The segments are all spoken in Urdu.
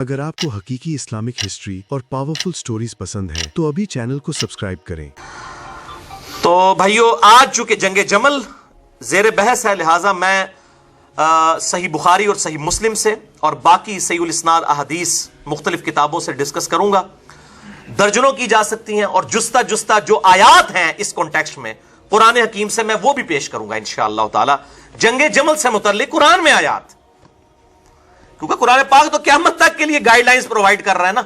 اگر آپ کو حقیقی اسلامک ہسٹری اور پاورفل سٹوریز پسند ہیں تو ابھی چینل کو سبسکرائب کریں۔ تو بھائیو، آج چونکہ جنگ جمل زیر بحث ہے، لہٰذا میں صحیح بخاری اور صحیح مسلم سے اور باقی صحیح الاسناد احادیث مختلف کتابوں سے ڈسکس کروں گا۔ درجنوں کی جا سکتی ہیں، اور جستہ جو آیات ہیں اس کانٹیکسٹ میں قرآن حکیم سے میں وہ بھی پیش کروں گا انشاءاللہ تعالی۔ جنگ جمل سے متعلق قرآن میں آیات، کیونکہ قرآن پاک تو قیامت تک کے لیے گائیڈ لائنز پرووائڈ کر رہا ہے نا،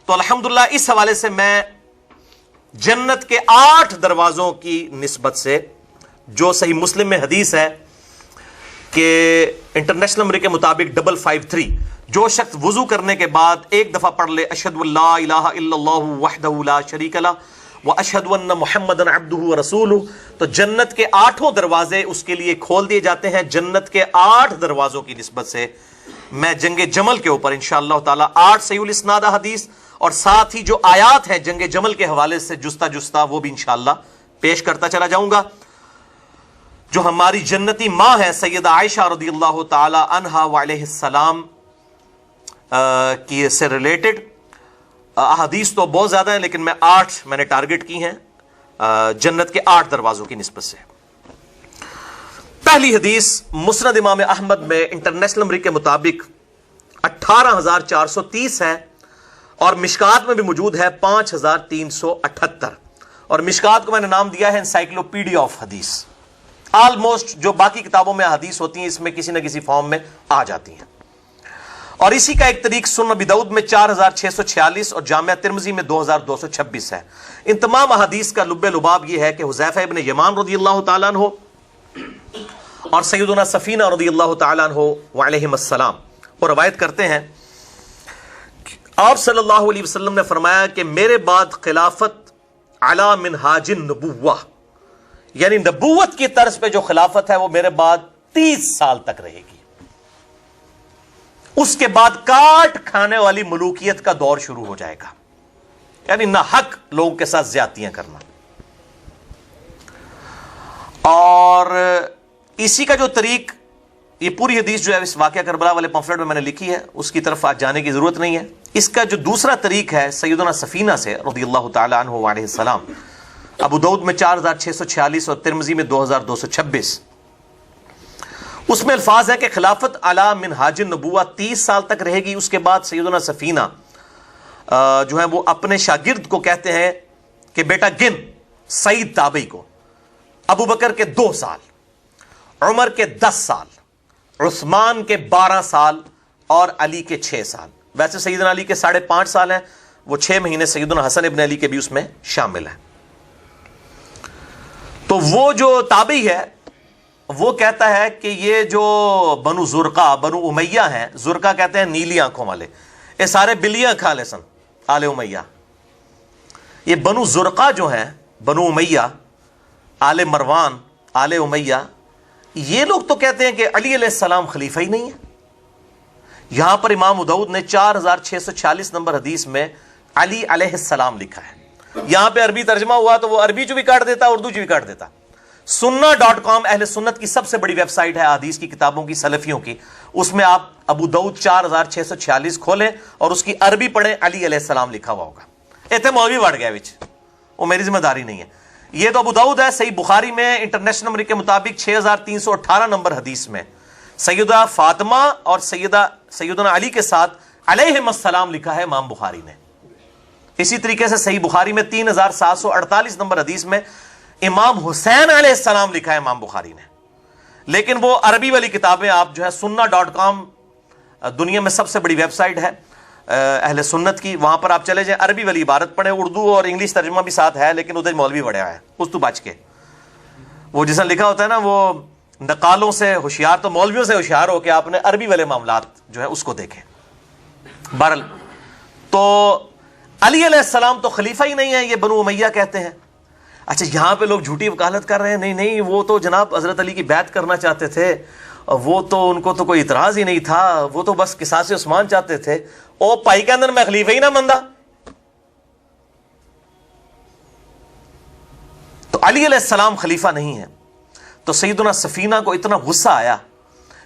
تو الحمدللہ اس حوالے سے میں جنت کے 8 دروازوں کی نسبت سے، جو صحیح مسلم میں حدیث ہے کہ انٹرنیشنل نمبر کے مطابق 553، جو شخص وضو کرنے کے بعد ایک دفعہ پڑھ لے اشہد اللہ الہ الا اللہ وحدہ لا شریک لہ واشہد ان محمدا عبدہ ورسولہ، تو جنت کے 8 دروازے اس کے لیے کھول دیے جاتے ہیں۔ جنت کے 8 دروازوں کی نسبت سے میں جنگ جمل کے اوپر انشاءاللہ تعالی 8 صحیح الاسناد حدیث اور ساتھ ہی جو آیات ہیں جنگ جمل کے حوالے سے جستہ وہ بھی انشاءاللہ پیش کرتا چلا جاؤں گا۔ جو ہماری جنتی ماں ہے سیدہ عائشہ رضی اللہ تعالی عنہا وعلیہ السلام کی سے ریلیٹڈ احادیث تو بہت زیادہ ہیں، لیکن میں 8 میں نے ٹارگٹ کی ہیں جنت کے 8 دروازوں کی نسبت سے۔ پہلی حدیث مسند امام احمد میں انٹرنیشنل نمبر کے مطابق 18430 ہے، اور مشکات میں بھی موجود ہے 5378، اور مشکات کو میں نے نام دیا ہے انسائکلوپیڈیا آف حدیث۔ آلموسٹ جو باقی کتابوں میں حدیث ہوتی ہیں اس میں کسی نہ کسی فارم میں آ جاتی ہیں۔ اور اسی کا ایک طریق سنن ابی داؤد میں 4646 اور جامعہ ترمذی میں 2226 ہے۔ ان تمام احادیث کا لب لباب یہ ہے کہ حذیفہ ابن یمان رضی اللہ تعالیٰ عنہ اور سیدنا سفینہ رضی اللہ تعالیٰ عنہ وعلیہم السلام وہ روایت کرتے ہیں، آپ صلی اللہ علیہ وسلم نے فرمایا کہ میرے بعد خلافت علی منہاج النبوہ، یعنی نبوت کی طرز پہ جو خلافت ہے وہ میرے بعد 30 سال تک رہے گی۔ اس کے بعد کاٹ کھانے والی ملوکیت کا دور شروع ہو جائے گا، یعنی نہ حق لوگوں کے ساتھ زیادتیاں کرنا۔ اور اسی کا جو طریق، یہ پوری حدیث جو ہے اس واقعہ کربلا والے پمفلٹ میں نے لکھی ہے، اس کی طرف آج جانے کی ضرورت نہیں ہے۔ اس کا جو دوسرا طریق ہے سیدنا سفینہ سے رضی اللہ تعالی عنہ وعلیہ السلام، ابو داؤد میں 4646 اور ترمذی میں 2226، اس میں الفاظ ہے کہ خلافت علی منہاج النبوہ 30 سال تک رہے گی۔ اس کے بعد سیدنا سفینہ جو ہے وہ اپنے شاگرد کو کہتے ہیں کہ بیٹا گن، سعید تابعی کو، ابو بکر کے 2 سال، عمر کے 10 سال، عثمان کے 12 سال اور علی کے 6 سال۔ ویسے سیدنا علی کے 5.5 سال ہیں، وہ 6 مہینے سیدنا حسن ابن علی کے بھی اس میں شامل ہیں۔ تو وہ جو تابعی ہے وہ کہتا ہے کہ یہ جو بنو زرقہ، بنو امیہ ہیں، زرقہ کہتے ہیں نیلی آنکھوں والے، یہ سارے بلیاں کھا لے سن آل امیہ۔ یہ بنو زرقہ جو ہیں، بنو امیہ، آل مروان، آل امیہ، یہ لوگ تو کہتے ہیں کہ علی علیہ السلام خلیفہ ہی نہیں ہے۔ یہاں پر امام داؤد نے 4646 نمبر حدیث میں علی علیہ السلام لکھا ہے۔ یہاں پہ عربی ترجمہ ہوا تو وہ عربی جو بھی کاٹ دیتا، اردو جو بھی کاٹ دیتا۔ سننا.com اہل سنت کی سب سے بڑی ویب سائٹ ہے حدیث کی کتابوں کی، سلفیوں کی، اس میں آپ ابو داؤد 4646 کھولیں اور اس کی عربی پڑھیں، علی علیہ السلام لکھا ہوا ہوگا۔ اتنے مولوی بڑھ گیا وچ، وہ میری ذمہ داری نہیں ہے۔ یہ تو ابو داؤد ہے۔ صحیح بخاری میں انٹرنیشنل نمبر کے مطابق 6318 نمبر حدیث میں سیدہ فاطمہ اور سیدنا علی کے ساتھ علیہم السلام لکھا ہے امام بخاری نے۔ اسی طریقے سے صحیح بخاری میں 3748 نمبر حدیث میں امام حسین علیہ السلام لکھا ہے امام بخاری نے۔ لیکن وہ عربی والی کتابیں آپ جو ہے سننا.com دنیا میں سب سے بڑی ویب سائٹ ہے اہل سنت کی، وہاں پر آپ چلے جائیں، عربی والی عبارت پڑھیں، اردو اور انگلش ترجمہ بھی ساتھ ہے، لیکن ادھر مولوی بڑھیا ہے، اس تو بچ کے۔ وہ جیسا لکھا ہوتا ہے نا، وہ نقالوں سے ہوشیار تو مولویوں سے ہوشیار ہو کے آپ نے عربی والے معاملات جو ہے اس کو دیکھیں۔ بہرحال تو علی علیہ السلام تو خلیفہ ہی نہیں ہے، یہ بنو امیہ کہتے ہیں۔ اچھا، یہاں پہ لوگ جھوٹی وکالت کر رہے ہیں، نہیں وہ تو جناب حضرت علی کی بیعت کرنا چاہتے تھے، وہ تو ان کو تو کوئی اعتراض ہی نہیں تھا، وہ تو بس قصاص عثمان چاہتے تھے۔ او پائی کے اندر میں خلیفہ ہی نہ مندا۔ تو علی علیہ السلام خلیفہ نہیں ہے۔ تو سیدنا سفینہ کو اتنا غصہ آیا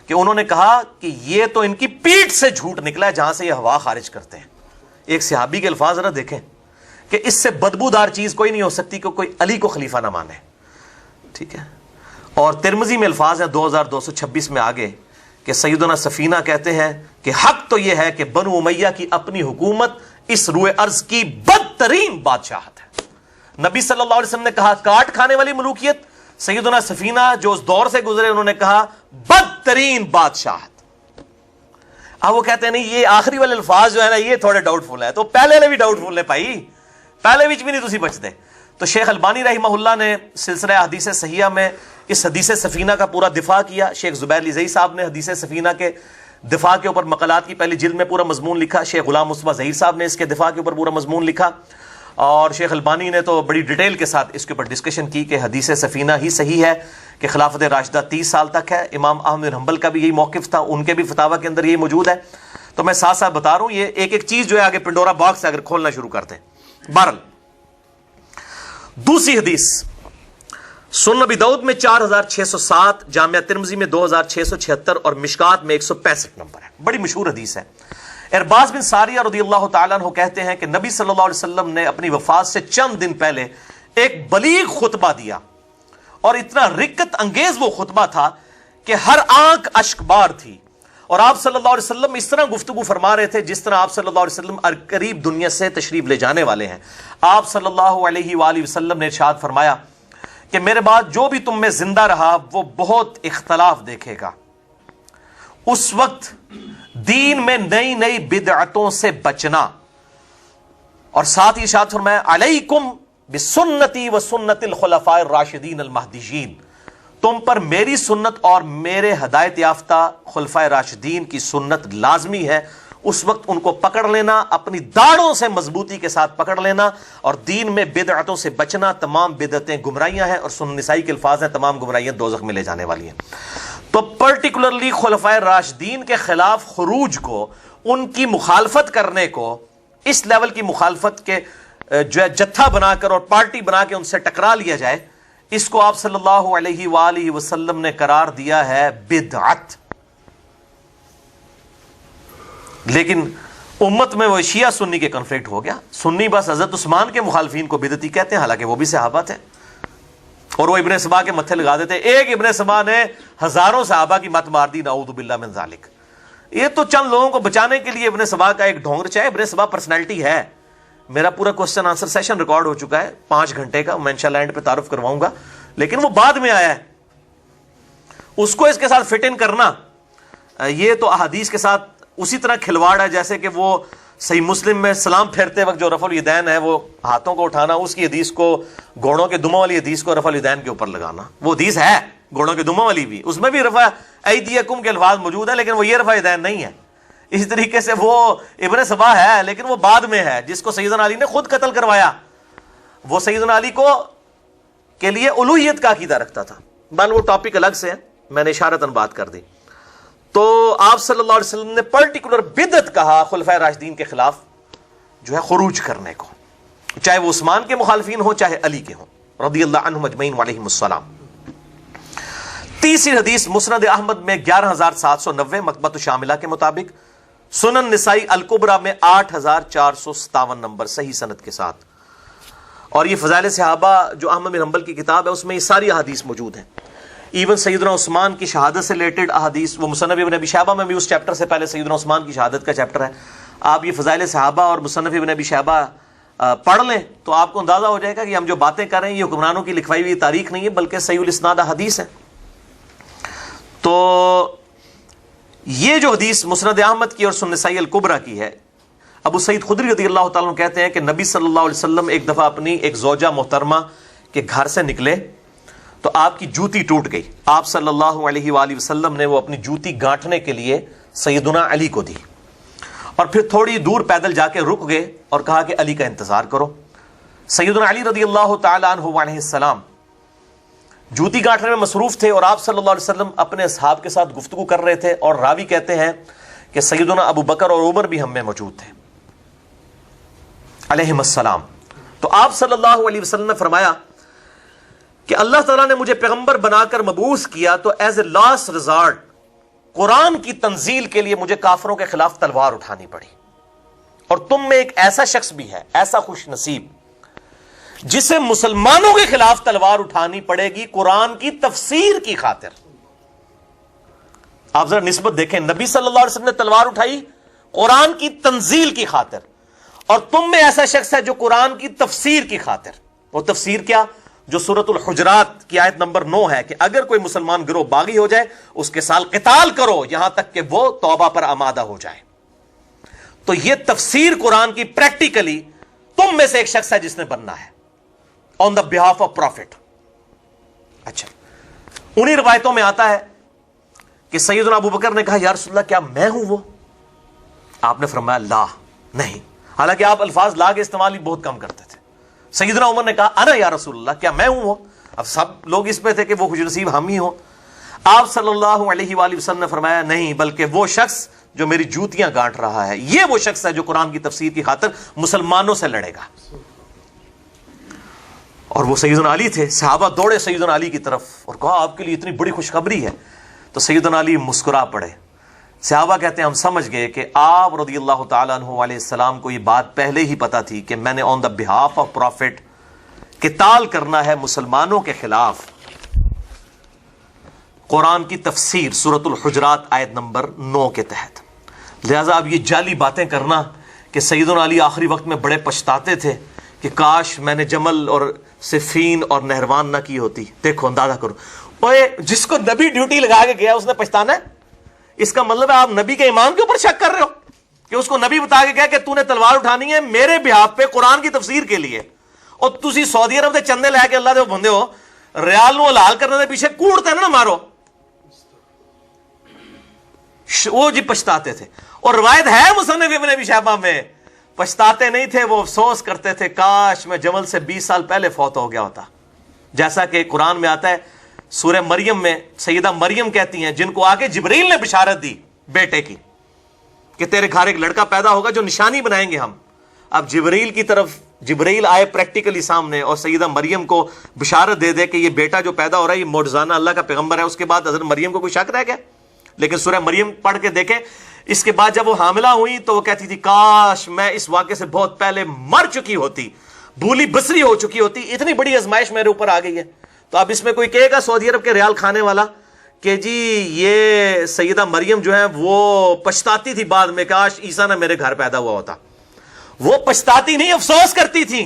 کہ انہوں نے کہا کہ یہ تو ان کی پیٹھ سے جھوٹ نکلا ہے جہاں سے یہ ہوا خارج کرتے ہیں. ایک صحابی کے الفاظ ذرا دیکھیں کہ اس سے بدبودار چیز کوئی نہیں ہو سکتی کہ کوئی علی کو خلیفہ نہ مانے. ٹھیک ہے. اور ترمذی میں الفاظ ہیں 2226 میں آگے کہ سیدنا سفینہ کہتے ہیں کہ حق تو یہ ہے کہ بنو امیہ کی اپنی حکومت اس روئے ارض کی بدترین بادشاہت ہے. نبی صلی اللہ علیہ وسلم نے کہا کاٹ کھانے والی ملوکیت, سیدنا سفینہ جو اس دور سے گزرے انہوں نے کہا بدترین بادشاہت. اب وہ کہتے ہیں نہیں یہ آخری والے الفاظ جو ہے نا یہ تھوڑے ڈاؤٹ فل ہے, تو پہلے والے بھی ڈاؤٹ فل ہے بھائی, پہلے بھی نہیں تسی بچتے. تو شیخ البانی رحمہ اللہ نے سلسلہ حدیث صحیحہ میں اس حدیث سفینہ کا پورا دفاع کیا. شیخ زبیر لزئی صاحب نے حدیث سفینہ کے دفاع کے اوپر مقالات کی پہلی جلد میں پورا مضمون لکھا. شیخ غلام مصطفیٰ ظہیر صاحب نے اس کے دفاع کے اوپر پورا مضمون لکھا, اور شیخ البانی نے تو بڑی ڈیٹیل کے ساتھ اس کے اوپر ڈسکشن کی کہ حدیث سفینہ ہی صحیح ہے کہ خلافت راشدہ 30 سال تک ہے. امام احمد بن حنبل کا بھی یہی موقف تھا, ان کے بھی فتاوی کے اندر یہی موجود ہے. تو میں ساتھ ساتھ بتا رہا ہوں, یہ ایک ایک چیز جو ہے آگے پنڈورا باکس سے اگر کھولنا شروع کرتے ہیں. بہرحال دوسری حدیث سنن ابی داؤد میں 4607, جامعہ ترمذی میں 2676 اور مشکات میں 165 نمبر ہے. بڑی مشہور حدیث ہے. ارباز بن ساریہ رضی اللہ تعالیٰ عنہ کہتے ہیں کہ نبی صلی اللہ علیہ وسلم نے اپنی وفات سے چند دن پہلے ایک بلیغ خطبہ دیا, اور اتنا رکت انگیز وہ خطبہ تھا کہ ہر آنکھ اشک بار تھی, اور آپ صلی اللہ علیہ وسلم اس طرح گفتگو فرما رہے تھے جس طرح آپ صلی اللہ علیہ وسلم قریب دنیا سے تشریف لے جانے والے ہیں. آپ صلی اللہ علیہ وآلہ وسلم نے ارشاد فرمایا کہ میرے بعد جو بھی تم میں زندہ رہا وہ بہت اختلاف دیکھے گا. اس وقت دین میں نئی نئی بدعتوں سے بچنا, اور ساتھ ہی ارشاد فرمایا علیکم بسنتی و سنت الخلفاء الراشدین المہدیین, تم پر میری سنت اور میرے ہدایت یافتہ خلفائے راشدین کی سنت لازمی ہے. اس وقت ان کو پکڑ لینا, اپنی داڑھوں سے مضبوطی کے ساتھ پکڑ لینا, اور دین میں بدعتوں سے بچنا. تمام بدعتیں گمراہیاں ہیں, اور سنن نسائی کے الفاظ ہیں تمام گمراہیاں دوزخ میں لے جانے والی ہیں. تو پرٹیکولرلی خلفائے راشدین کے خلاف خروج کو, ان کی مخالفت کرنے کو, اس لیول کی مخالفت کے جو ہے جتھا بنا کر اور پارٹی بنا کے ان سے ٹکرا لیا جائے, اس کو آپ صلی اللہ علیہ وآلہ وسلم نے قرار دیا ہے بدعت. لیکن امت میں وہ شیعہ سنی کے کنفلکٹ ہو گیا. سنی بس حضرت عثمان کے مخالفین کو بدعتی کہتے ہیں, حالانکہ وہ بھی صحابہ تھے, اور وہ ابن سبا کے متھے لگا دیتے. ایک ابن سبا نے ہزاروں صحابہ کی مت مار دی, نعوذ باللہ من ذالک. یہ تو چند لوگوں کو بچانے کے لیے ابن سبا کا ایک ڈھونگ رچا ہے. ابن سبا پرسنالٹی ہے. میرا پورا کوسچن آنسر سیشن ریکارڈ ہو چکا ہے 5 گھنٹے کا, میں انشاءاللہ اینڈ پہ تعارف کرواؤں گا, لیکن وہ بعد میں آیا ہے. اس کو اس کے ساتھ فٹ ان کرنا, یہ تو احادیث کے ساتھ اسی طرح کھلواڑ ہے جیسے کہ وہ صحیح مسلم میں سلام پھیرتے وقت جو رفع الیدین ہے وہ ہاتھوں کو اٹھانا, اس کی حدیث کو گھوڑوں کے دموں والی حدیث کو رفع الیدین کے اوپر لگانا. وہ حدیث ہے گھوڑوں کے دموں والی بھی, اس میں بھی رفع ایدیکم کے الفاظ موجود ہے, لیکن وہ یہ رفع الیدین نہیں ہے. اسی طریقے سے وہ ابن سبا ہے, لیکن وہ بعد میں ہے, جس کو سیدنا علی نے خود قتل کروایا. وہ سیدنا علی کو کے لیے الوہیت کا عقیدہ رکھتا تھا. بل وہ ٹاپک الگ سے ہے, میں نے اشارتاً بات کر دی. تو آپ صلی اللہ علیہ وسلم نے پرٹیکولر بدعت کہا خلفائے راشدین کے خلاف جو ہے خروج کرنے کو, چاہے وہ عثمان کے مخالفین ہوں چاہے علی کے ہوں رضی اللہ عنہم اجمعین وعلیہم السلام. تیسری حدیث مسند احمد میں 11790 مکتبۃ الشاملہ کے مطابق, سنن نسائی الکبریٰ میں 8457 نمبر صحیح سند کے ساتھ. اور یہ فضائل صحابہ جو احمد بن حنبل کی کتاب ہے اس میں یہ ساری احادیث موجود ہیں. ایون سیدنا عثمان کی شہادت سے ریلیٹڈ احادیث, وہ مصنف ابن ابی شیبہ میں بھی اس چیپٹر سے پہلے سیدنا عثمان کی شہادت کا چیپٹر ہے. آپ یہ فضائل صحابہ اور مصنف ابن ابی شیبہ پڑھ لیں تو آپ کو اندازہ ہو جائے گا کہ ہم جو باتیں کر رہے ہیں یہ حکمرانوں کی لکھوائی ہوئی تاریخ نہیں ہے بلکہ صحیح الاسناد حدیث ہے. تو یہ جو حدیث مسند احمد کی اور سنن نسائی الکبریٰ کی ہے, ابو سعید خدری رضی اللہ تعالیٰ عنہ کہتے ہیں کہ نبی صلی اللہ علیہ وسلم ایک دفعہ اپنی ایک زوجہ محترمہ کے گھر سے نکلے تو آپ کی جوتی ٹوٹ گئی. آپ صلی اللہ علیہ وآلہ وسلم نے وہ اپنی جوتی گانٹھنے کے لیے سیدنا علی کو دی, اور پھر تھوڑی دور پیدل جا کے رک گئے اور کہا کہ علی کا انتظار کرو. سیدنا علی رضی اللہ تعالیٰ عنہ علیہ السلام جوتی گانٹھنے میں مصروف تھے, اور آپ صلی اللہ علیہ وسلم اپنے اصحاب کے ساتھ گفتگو کر رہے تھے, اور راوی کہتے ہیں کہ سیدنا ابو بکر اور عمر بھی ہم میں موجود تھے علیہم السلام. تو آپ صلی اللہ علیہ وسلم نے فرمایا کہ اللہ تعالیٰ نے مجھے پیغمبر بنا کر مبعوث کیا تو ایز اے لاسٹ ریزارٹ قرآن کی تنزیل کے لیے مجھے کافروں کے خلاف تلوار اٹھانی پڑی، اور تم میں ایک ایسا شخص بھی ہے، ایسا خوش نصیب، جسے مسلمانوں کے خلاف تلوار اٹھانی پڑے گی قرآن کی تفسیر کی خاطر۔ آپ ذرا نسبت دیکھیں، نبی صلی اللہ علیہ وسلم نے تلوار اٹھائی قرآن کی تنزیل کی خاطر، اور تم میں ایسا شخص ہے جو قرآن کی تفسیر کی خاطر۔ وہ تفسیر کیا؟ جو سورۃ الحجرات کی آیت نمبر 9 ہے کہ اگر کوئی مسلمان گروہ باغی ہو جائے اس کے ساتھ قتال کرو یہاں تک کہ وہ توبہ پر آمادہ ہو جائے۔ تو یہ تفسیر قرآن کی پریکٹیکلی تم میں سے ایک شخص ہے جس نے بننا ہے آن دا بہاف آف پروفٹ۔ اچھا، انہی روایتوں میں آتا ہے کہ سیدنا ابو بکر نے کہا یا رسول اللہ کیا میں ہوں وہ؟ آپ نے فرمایا لا، نہیں، حالانکہ آپ الفاظ لا کے استعمال ہی بہت کم کرتے تھے۔ سیدنا عمر نے کہا انا یا رسول اللہ، کیا میں ہوں وہ؟ اب سب لوگ اس پہ تھے کہ وہ خوش نصیب ہم ہی ہوں۔ آپ صلی اللہ علیہ وآلہ وسلم نے فرمایا نہیں، بلکہ وہ شخص جو میری جوتیاں گانٹ رہا ہے، یہ وہ شخص ہے جو قرآن کی تفسیر کی خاطر مسلمانوں سے لڑے گا۔ اور وہ سیدنا علی تھے، صحابہ دوڑے سیدنا علی کی طرف اور کہا آپ کے لیے اتنی بڑی خوشخبری ہے۔ تو سیدنا علی مسکرا پڑے۔ صحابہ کہتے ہیں ہم سمجھ گئے کہ آپ رضی اللہ تعالیٰ عنہ علیہ السلام کو یہ بات پہلے ہی پتا تھی کہ میں نے آن دا بہاف آف پروفٹ قتال کرنا ہے مسلمانوں کے خلاف قرآن کی تفسیر سورۃ الحجرات آیت نمبر 9 کے تحت۔ لہذا اب یہ جعلی باتیں کرنا کہ سیدنا علی آخری وقت میں بڑے پچھتاتے تھے کہ کاش میں نے جمل اور صفین اور نہروان نہ کی ہوتی۔ دیکھو اندازہ کرو، اوے جس کو نبی ڈیوٹی لگا کے گیا اس نے پچھتانا ہے؟ اس کا مطلب ہے آپ نبی کے ایمان کے اوپر شک کر رہے ہو کہ اس کو نبی بتا کے گیا کہ تو نے تلوار اٹھانی ہے میرے بہاف پہ قرآن کی تفسیر کے لیے، اور تسی سعودی عرب دے چندے لے کے اللہ دے بندے ہو، ریال نو حلال کرنے دے پیچھے کوڑتے نہ مارو۔ وہ جی پچھتاتے تھے، اور روایت ہے مصنف ابن ابی شیبہ میں، پچھتاتے نہیں تھے، وہ افسوس کرتے تھے کاش میں جمل سے 20 سال پہلے فوت ہو گیا ہوتا۔ جیسا کہ قرآن میں آتا ہے سورہ مریم میں، سیدہ مریم کہتی ہیں جن کو آگے جبریل نے بشارت دی بیٹے کی کہ تیرے گھر ایک لڑکا پیدا ہوگا جو نشانی بنائیں گے ہم۔ اب جبریل کی طرف جبریل آئے پریکٹیکلی سامنے اور سیدہ مریم کو بشارت دے دے کہ یہ بیٹا جو پیدا ہو رہا ہے یہ معجزانہ اللہ کا پیغمبر ہے۔ اس کے بعد حضرت مریم کو کوئی شک رہ گیا؟ لیکن سورہ مریم پڑھ کے دیکھیں، اس کے بعد جب وہ حاملہ ہوئی تو وہ کہتی تھی کاش میں اس واقعے سے بہت پہلے مر چکی ہوتی، بھولی بسری ہو چکی ہوتی، اتنی بڑی آزمائش میرے اوپر آ گئی ہے۔ تو اب اس میں کوئی کہے گا سعودی عرب کے ریال کھانے والا کہ جی یہ سیدہ مریم جو ہے وہ پچھتاتی تھی بعد میں کاش عیسیٰ نہ میرے گھر پیدا ہوا ہوتا۔ وہ پچھتاتی نہیں، افسوس کرتی تھی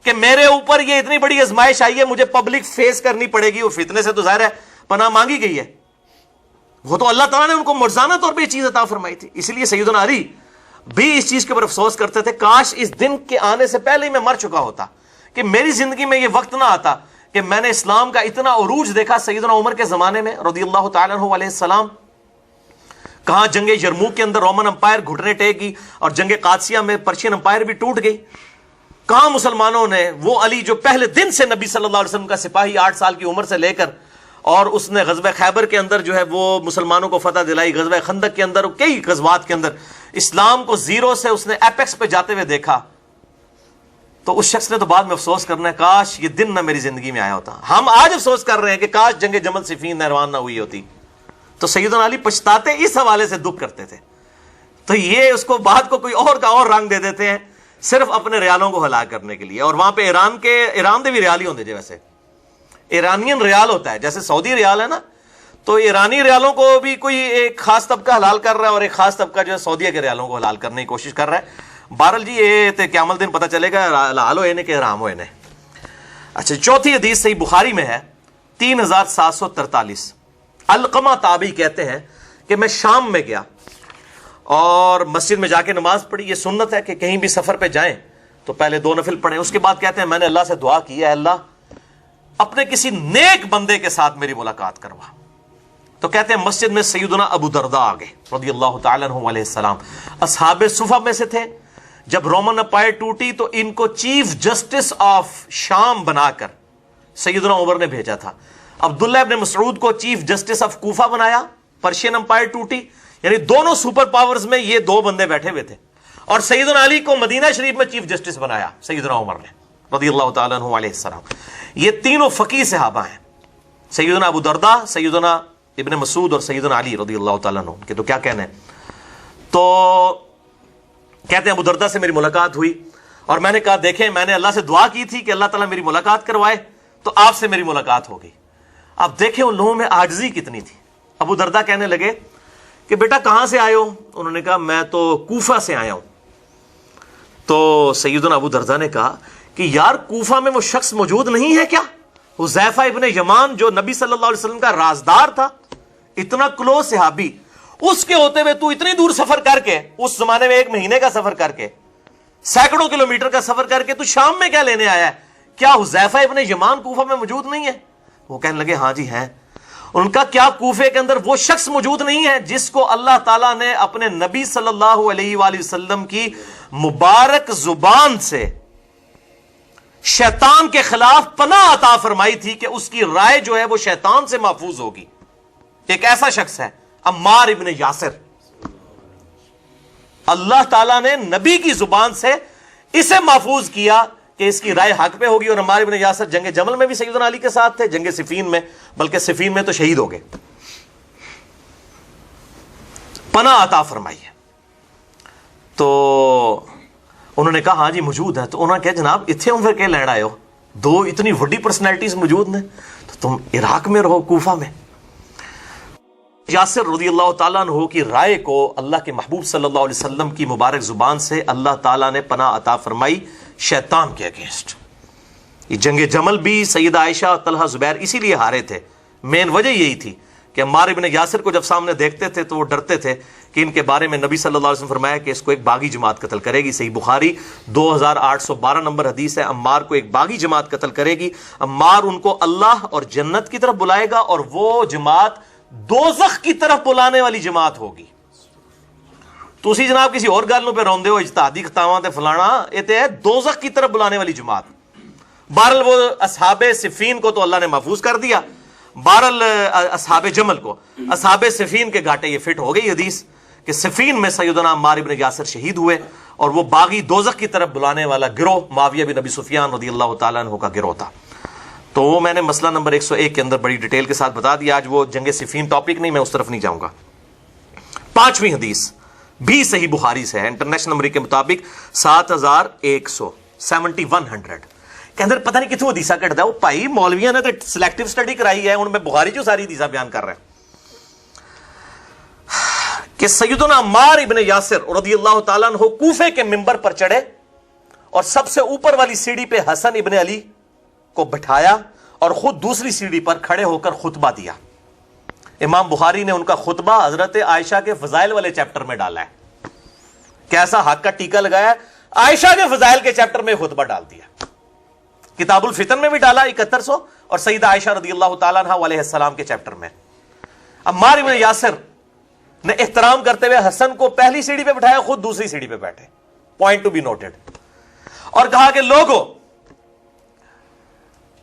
کہ میرے اوپر یہ اتنی بڑی آزمائش آئی ہے، مجھے پبلک فیس کرنی پڑے گی۔ وہ فتنے سے تو ظاہر ہے پناہ مانگی گئی ہے، وہ تو اللہ تعالیٰ نے ان کو مرزانہ طور پہ یہ چیز عطا فرمائی تھی۔ اس لیے سیدنا علی بھی اس چیز کے اوپر افسوس کرتے تھے کاش اس دن کے آنے سے پہلے ہی میں مر چکا ہوتا، کہ میری زندگی میں یہ وقت نہ آتا کہ میں نے اسلام کا اتنا عروج دیکھا سیدنا عمر کے زمانے میں رضی اللہ تعالیٰ عنہ علیہ السلام۔ کہاں جنگ یرموک کے اندر رومن امپائر گھٹنے ٹیک گئی، اور جنگ قادسیہ میں پرشین امپائر بھی ٹوٹ گئی۔ کہاں مسلمانوں نے وہ علی جو پہلے دن سے نبی صلی اللہ علیہ وسلم کا سپاہی 8 سال کی عمر سے لے کر، اور اس نے غزوہ خیبر کے اندر جو ہے وہ مسلمانوں کو فتح دلائی، غزوہ خندق کے اندر، کئی غزوات کے اندر اسلام کو زیرو سے اس نے ایپیکس پہ جاتے ہوئے دیکھا، تو اس شخص نے تو بعد میں افسوس کرنا ہے کاش یہ دن نہ میری زندگی میں آیا ہوتا۔ ہم آج افسوس کر رہے ہیں کہ کاش جنگ جمل صفین نہروان نہ ہوئی ہوتی۔ تو سیدنا علی پچھتاتے اس حوالے سے دکھ کرتے تھے، تو یہ اس کو بات کو کوئی اور کا اور رنگ دے دیتے ہیں صرف اپنے ریالوں کو ہلاک کرنے کے لیے۔ اور وہاں پہ ایران دے بھی ریال ہی ہوندے جے، ویسے ایرانین ریال ہوتا ہے جیسے سعودی ریال ہے نا، تو ایرانی ریالوں کو بھی کوئی ایک خاص طبقہ حلال کر رہا ہے اور ایک خاص طبقہ جو ہے سعودیہ کے ریالوں کو حلال کرنے کی کوشش کر رہا ہے۔ بہرحال جی یہ تے قیامت دن پتہ چلے گا حلال ہوئے نے کہ حرام ہوئے نے۔ اچھا، چوتھی حدیث صحیح بخاری میں ہے 3743۔ علقمہ تابعی کہتے ہیں کہ میں شام میں گیا اور مسجد میں جا کے نماز پڑھی۔ یہ سنت ہے کہ کہیں بھی سفر پہ جائیں تو پہلے 2 نفل پڑھیں، اس کے بعد کہتے ہیں میں نے اللہ سے دعا کی ہے اللہ اپنے کسی نیک بندے کے ساتھ میری ملاقات کروا۔ تو کہتے ہیں مسجد میں سیدنا ابو درداء آ گئے رضی اللہ تعالیٰ عنہ علیہ السلام، اصحاب صفہ میں سے تھے۔ جب رومن امپائر ٹوٹی تو ان کو چیف جسٹس آف شام بنا کر سیدنا عمر نے بھیجا تھا۔ عبداللہ ابن مسعود کو چیف جسٹس آف کوفہ بنایا، پرشین امپائر ٹوٹی، یعنی دونوں سپر پاورز میں یہ 2 بندے بیٹھے ہوئے تھے۔ اور سیدنا علی کو مدینہ شریف میں چیف جسٹس بنایا سیدنا عمر نے رضی اللہ تعالیٰ عنہ علیہ السلام۔ یہ تینوں فقیہ صحابہ ہیں، سیدنا ابو درداء، سیدنا ابن مسعود اور سیدنا علی رضی اللہ تعالیٰ عنہ کے تو کیا کہنے ہیں. تو کہتے ہیں ابو دردہ سے میری ملاقات ہوئی اور میں نے کہا دیکھیں میں نے اللہ سے دعا کی تھی کہ اللہ تعالیٰ میری ملاقات کروائے تو آپ سے میری ملاقات ہو گئی. اب دیکھیں ان لوگوں میں عاجزی کتنی تھی. ابو دردہ کہنے لگے کہ بیٹا کہاں سے آئے ہو؟ انہوں نے کہا میں تو کوفہ سے آیا ہوں. تو سیدنا ابو دردہ نے کہا کہ یار کوفہ میں وہ شخص موجود نہیں ہے کیا، حذیفہ ابن یمان جو نبی صلی اللہ علیہ وسلم کا رازدار تھا، اتنا کلوز صحابی، اس کے ہوتے ہوئے تو اتنی دور سفر کر کے، اس زمانے میں 1 مہینے کا سفر کر کے، سینکڑوں کلومیٹر کا سفر کر کے تو شام میں کیا لینے آیا ہے؟ کیا حذیفہ ابن یمان کوفہ میں موجود نہیں ہے؟ وہ کہنے لگے ہاں جی ہیں. ان کا کیا کوفے کے اندر وہ شخص موجود نہیں ہے جس کو اللہ تعالیٰ نے اپنے نبی صلی اللہ علیہ وآلہ وسلم کی مبارک زبان سے شیطان کے خلاف پناہ عطا فرمائی تھی کہ اس کی رائے جو ہے وہ شیطان سے محفوظ ہوگی؟ ایک ایسا شخص ہے عمار ابن یاسر. اللہ تعالیٰ نے نبی کی زبان سے اسے محفوظ کیا کہ اس کی رائے حق پہ ہوگی. اور عمار ابن یاسر جنگ جمل میں بھی سیدنا علی کے ساتھ تھے، جنگ صفین میں، بلکہ صفین میں تو شہید ہو گئے. پناہ عطا فرمائی ہے. تو انہوں نے کہا ہاں جی موجود ہے. تو انہوں نے کہا جناب اتنے ہوں پھر کہ لین آئے ہو، 2 اتنی بڑی پرسنالٹیز موجود نے، تو تم عراق میں رہو، کوفہ میں. یاسر رضی اللہ تعالیٰ عنہ کی رائے کو اللہ کے محبوب صلی اللہ علیہ وسلم کی مبارک زبان سے اللہ تعالیٰ نے پناہ عطا فرمائی شیطان کے اگینسٹ. یہ جنگ جمل بھی سیدہ عائشہ، طلحہ، زبیر اسی لیے ہارے تھے. مین وجہ یہی تھی کہ عمار ابن یاسر کو جب سامنے دیکھتے تھے تو وہ ڈرتے تھے کہ ان کے بارے میں نبی صلی اللہ علیہ وسلم فرمایا کہ اس کو ایک باغی جماعت قتل کرے گی. صحیح بخاری 2812 نمبر حدیث ہے. عمار کو ایک باغی جماعت قتل کرے گی. عمار ان کو اللہ اور جنت کی طرف بلائے گا اور وہ جماعت دوزخ کی طرف بلانے والی جماعت ہوگی. تو اسی جناب کسی اور گل پہ روندے ہو اجتہادی خطاواں تے فلانا، یہ تے ہے دوزخ کی طرف بلانے والی جماعت. بہرحال وہ اصحاب صفین کو تو اللہ نے محفوظ کر دیا. بہرحال اصحاب جمل کو، اصحاب صفین کے گھاٹے یہ فٹ ہو گئی حدیث کہ صفین میں سیدنا عمار ابن یاسر شہید ہوئے اور وہ باغی دوزخ کی طرف بلانے والا گروہ معاویہ بن ابی سفیان رضی اللہ تعالیٰ عنہ کا گروہ تھا. تو وہ میں نے مسئلہ نمبر 101 کے اندر بڑی ڈیٹیل کے ساتھ بتا دیا. آج وہ جنگ صفین ٹاپک نہیں، میں اس طرف نہیں جاؤں گا. 5ویں حدیث بھی صحیح بخاری سے ہے، انٹرنیشنل نمبر کے مطابق 7100 کے اندر پتہ نہیں کتوں حدیثہ کٹتا ہے. وہ بھائی مولویاں نے تو سلیکٹیو سٹڈی کرائی ہے، ان میں بخاری جو ساری حدیثہ بیان کر رہے ہیں کہ سیدنا عمار ابن یاسر رضی اللہ تعالیٰ عنہ کوفے کے ممبر پر چڑھے اور سب سے اوپر والی سیڑھی پہ حسن ابن علی کو بٹھایا اور خود دوسری سیڑھی پر کھڑے ہو کر خطبہ دیا. امام بخاری نے ان کا خطبہ حضرت عائشہ کے فضائل والے چیپٹر میں ڈالا ہے. کیسا حق کا ٹیکا لگایا، عائشہ کے فضائل کے چیپٹر میں خطبہ ڈال دیا. کتاب الفتن میں بھی ڈالا 7100 اور سیدہ عائشہ رضی اللہ تعالیٰ عنہ علیہ السلام کے چیپٹر میں. عمار ابن یاسر نے احترام کرتے ہوئے حسن کو پہلی سیڑھی پہ بٹھایا، خود دوسری سیڑھی پہ بیٹھے. Point to be noted. اور کہا کہ لوگوں،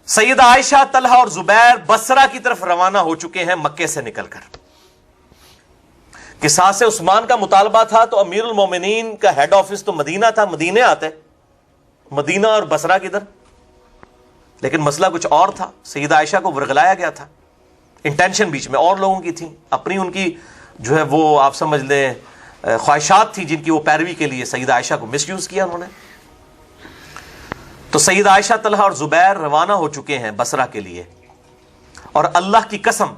سیدہ عائشہ، طلحہ اور زبیر بصرہ کی طرف روانہ ہو چکے ہیں مکے سے نکل کر. قصاص عثمان کا مطالبہ تھا تو امیر المومنین کا ہیڈ آفس تو مدینہ تھا، مدینے آتے، مدینہ اور بصرہ کی طرف. لیکن مسئلہ کچھ اور تھا. سیدہ عائشہ کو ورغلایا گیا تھا. انٹینشن بیچ میں اور لوگوں کی تھی، اپنی ان کی جو ہے وہ آپ سمجھ لیں خواہشات تھی جن کی وہ پیروی کے لیے سیدہ عائشہ کو مس یوز کیا انہوں نے. تو سیدہ عائشہ، طلحہ اور زبیر روانہ ہو چکے ہیں بصرہ کے لیے. اور اللہ کی قسم،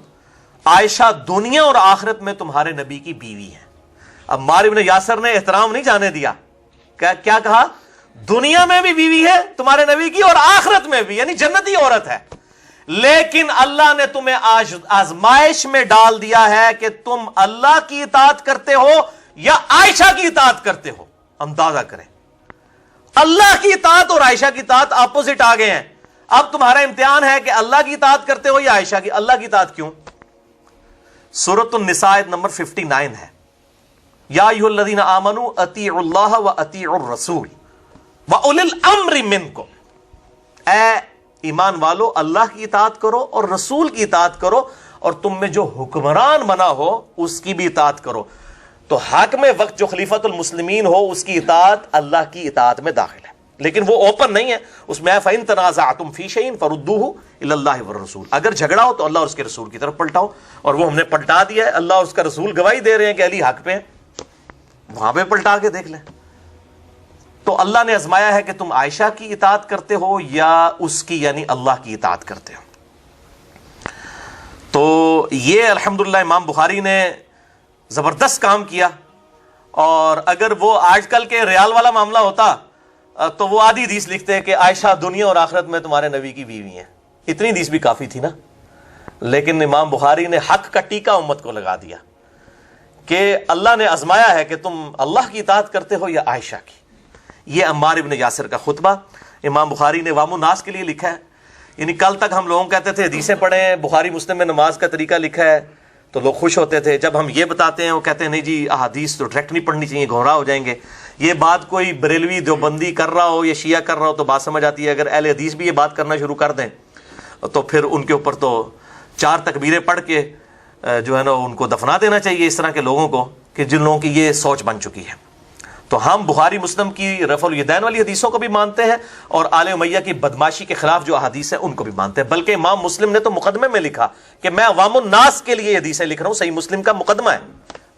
عائشہ دنیا اور آخرت میں تمہارے نبی کی بیوی ہے. اب عمار ابن یاسر نے احترام نہیں جانے دیا. کیا کہا؟ دنیا میں بھی بیوی ہے تمہارے نبی کی اور آخرت میں بھی، یعنی جنتی عورت ہے. لیکن اللہ نے تمہیں آزمائش میں ڈال دیا ہے کہ تم اللہ کی اطاعت کرتے ہو یا عائشہ کی اطاعت کرتے ہو. اندازہ کریں، اللہ کی اطاعت اور عائشہ کی اطاعت اپوزٹ آ گئے ہیں. اب تمہارا امتحان ہے کہ اللہ کی اطاعت کرتے ہو یا عائشہ کی. اللہ کی اطاعت کیوں؟ سورۃ النساء نمبر 59 ہے، یا ایھا الذین آمنوا اطیعوا اللہ واطیعوا الرسول واولی الامر منکم. اے ایمان والو، اللہ کی اطاعت کرو اور رسول کی اطاعت کرو، اور تم میں جو حکمران بنا ہو اس کی بھی اطاعت کرو. تو حاکم وقت جو خلیفۃ المسلمین ہو اس کی اطاعت اللہ کی اطاعت میں داخل ہے. لیکن وہ اوپن نہیں ہے، اس میں فَإِن تَنَازَعْتُمْ فِي شَيْءٍ فَرُدُّوهُ إِلَى اللَّهِ وَالرَّسُولِ، اگر جھگڑا ہو تو اللہ اور اس کے رسول کی طرف پلٹاؤ، اور وہ ہم نے پلٹا دیا ہے، اللہ اور اس کا رسول گواہی دے رہے ہیں کہ علی حق پہ ہیں، وہاں پہ پلٹا کے دیکھ لیں۔ تو اللہ نے آزمایا ہے کہ تم عائشہ کی اطاعت کرتے ہو یا اس کی یعنی اللہ کی اطاعت کرتے ہو۔ تو یہ الحمدللہ امام بخاری نے زبردست کام کیا، اور اگر وہ آج کل کے ریال والا معاملہ ہوتا تو وہ آدھی حدیث لکھتے ہیں کہ عائشہ دنیا اور آخرت میں تمہارے نبی کی بیوی ہیں، اتنی حدیث بھی کافی تھی نا، لیکن امام بخاری نے حق کا ٹیکا امت کو لگا دیا کہ اللہ نے آزمایا ہے کہ تم اللہ کی اطاعت کرتے ہو یا عائشہ کی۔ یہ عمار ابن یاسر کا خطبہ امام بخاری نے عوام الناس کے لیے لکھا ہے، یعنی کل تک ہم لوگوں کہتے تھے حدیثیں پڑھیں، بخاری مسلم میں نماز کا طریقہ لکھا ہے تو لوگ خوش ہوتے تھے، جب ہم یہ بتاتے ہیں وہ کہتے ہیں نہیں جی احادیث تو ڈائریکٹ نہیں پڑھنی چاہیے، گھوڑا ہو جائیں گے۔ یہ بات کوئی بریلوی دیوبندی کر رہا ہو یا شیعہ کر رہا ہو تو بات سمجھ آتی ہے، اگر اہل حدیث بھی یہ بات کرنا شروع کر دیں تو پھر ان کے اوپر تو 4 تکبیریں پڑھ کے جو ہے نا ان کو دفنا دینا چاہیے، اس طرح کے لوگوں کو کہ جن لوگوں کی یہ سوچ بن چکی ہے۔ تو ہم بخاری مسلم کی رفع الیدین والی حدیثوں کو بھی مانتے ہیں، اور آل امیہ کی بدماشی کے خلاف جو احادیث ہیں ان کو بھی مانتے ہیں، بلکہ امام مسلم نے تو مقدمے میں لکھا کہ میں عوام الناس کے لیے حدیثیں لکھ رہا ہوں، صحیح مسلم کا مقدمہ ہے،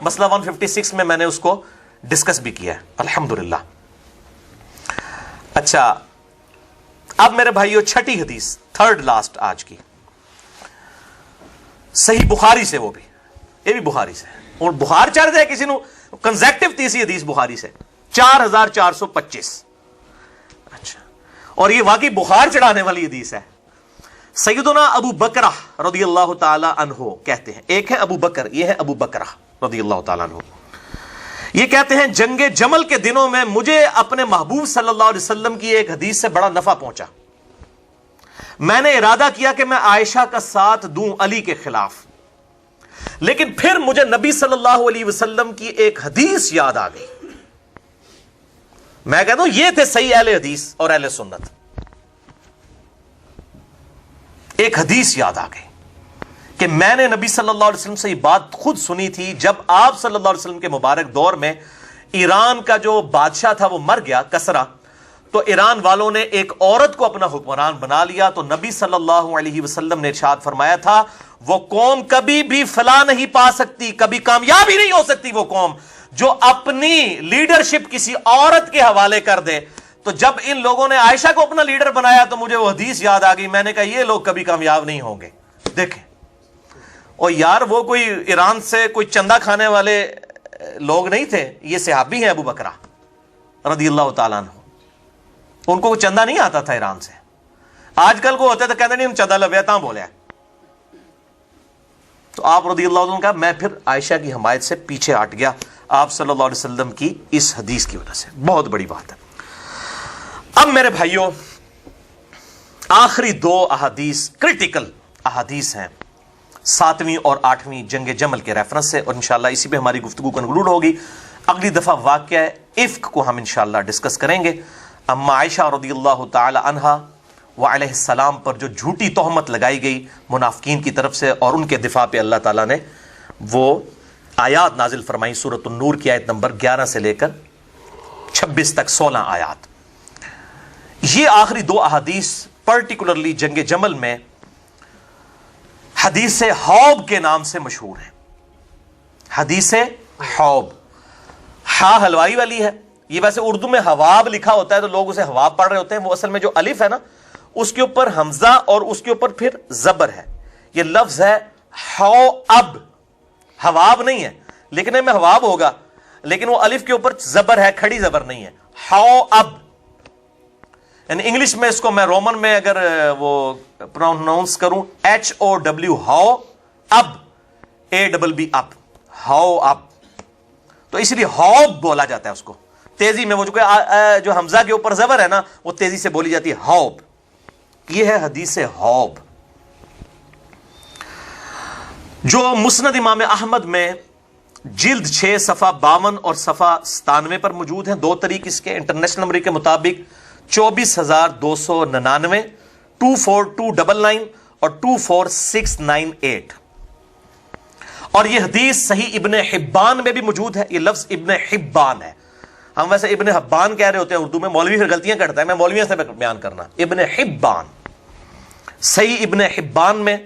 مسئلہ 156 میں نے اس کو ڈسکس بھی کیا ہے الحمدللہ۔ اچھا اب میرے بھائیو چھٹی حدیث، تھرڈ لاسٹ آج کی، صحیح بخاری سے، وہ بھی یہ بھی بخاری سے، اور بخار چڑھ جائے کسی نو کنزیکٹو تیسری حدیث بخاری سے 4425۔ اچھا، اور یہ واقعی بخار چڑھانے والی حدیث ہے۔ سیدنا ابو بکرہ رضی اللہ تعالی عنہ کہتے ہیں، ایک ہے ابو بکر، یہ ہے ابو بکرہ رضی اللہ تعالی عنہ، یہ کہتے ہیں جنگ جمل کے دنوں میں مجھے اپنے محبوب صلی اللہ علیہ وسلم کی ایک حدیث سے بڑا نفع پہنچا، میں نے ارادہ کیا کہ میں عائشہ کا ساتھ دوں علی کے خلاف، لیکن پھر مجھے نبی صلی اللہ علیہ وسلم کی ایک حدیث یاد آ گئی۔ میں کہتا ہوں یہ تھے صحیح اہل حدیث اور اہل سنت، ایک حدیث یاد آ گئی کہ میں نے نبی صلی اللہ علیہ وسلم سے یہ بات خود سنی تھی جب آپ صلی اللہ علیہ وسلم کے مبارک دور میں ایران کا جو بادشاہ تھا وہ مر گیا، کسرا، تو ایران والوں نے ایک عورت کو اپنا حکمران بنا لیا، تو نبی صلی اللہ علیہ وسلم نے ارشاد فرمایا تھا وہ قوم کبھی بھی فلاح نہیں پا سکتی، کبھی کامیاب ہی نہیں ہو سکتی وہ قوم جو اپنی لیڈرشپ کسی عورت کے حوالے کر دے۔ تو جب ان لوگوں نے عائشہ کو اپنا لیڈر بنایا تو مجھے وہ حدیث یاد آ گئی، میں نے کہا یہ لوگ کبھی کامیاب نہیں ہوں گے۔ دیکھیں، اور یار وہ کوئی ایران سے کوئی چندہ کھانے والے لوگ نہیں تھے، یہ صحابی ہیں ابو بکرہ رضی اللہ تعالیٰ عنہ، ان کو چندہ نہیں آتا تھا ایران سے۔ آج کل کو ہوتے تو کہتے نہیں چندہ لبیا تاں بولے، تو آپ رضی اللہ عنہ نے کہا میں پھر عائشہ کی حمایت سے پیچھے ہٹ گیا آپ صلی اللہ علیہ وسلم کی اس حدیث کی وجہ سے۔ بہت بڑی بات ہے۔ اب میرے بھائیوں آخری 2 احادیث کرٹیکل احادیث ہیں، 7ویں اور 8ویں جنگ جمل کے ریفرنس سے، اور انشاءاللہ اسی پہ ہماری گفتگو کنکلوڈ ہوگی۔ اگلی دفعہ واقعہ افک کو ہم انشاءاللہ ڈسکس کریں گے۔ اما عائشہ رضی اللہ تعالی عنہا وعلیہ السلام پر جو جھوٹی تہمت لگائی گئی منافقین کی طرف سے، اور ان کے دفاع پہ اللہ تعالیٰ نے وہ آیات نازل فرمائی، سورۃ النور کی آیت نمبر 11 سے لے کر 26 تک 16 آیات۔ یہ آخری 2 احادیث پرٹیکولرلی جنگ جمل میں حدیث حوب کے نام سے مشہور ہیں۔ حدیث حوب، ہا حلوائی والی ہے، یہ ویسے اردو میں حواب لکھا ہوتا ہے تو لوگ اسے حواب پڑھ رہے ہوتے ہیں، وہ اصل میں جو الف ہے نا اس کے اوپر حمزہ اور اس کے اوپر پھر زبر ہے، یہ لفظ ہے حو اب، حواب نہیں ہے، لکھنے میں حواب ہوگا لیکن وہ الف کے اوپر زبر ہے، کھڑی زبر نہیں ہے، حو اب۔ یعنی انگلش میں اس کو میں رومن میں اگر وہ پروناؤنس کروں HOW ہاؤ اب، ABB اب، ہاؤ اب، تو اس لیے ہاؤب بولا جاتا ہے اس کو تیزی میں، وہ جو حمزہ کے اوپر زبر ہے نا وہ تیزی سے بولی جاتی ہے، ہاؤب۔ یہ ہے حدیث ہاؤب جو مسند امام احمد میں جلد 6 صفحہ 52 اور صفحہ 97 پر موجود ہیں۔ 2 طریق اس کے، انٹرنیشنل نمبر کے مطابق 24,299 24299 اور 24698، اور یہ حدیث صحیح ابن حبان میں بھی موجود ہے۔ یہ لفظ ابن حبان ہے، ہم ویسے ابن حبان کہہ رہے ہوتے ہیں اردو میں، مولوی پھر غلطیاں کرتا ہے، میں مولویوں سے بیان کرنا، ابن حبان، صحیح ابن حبان میں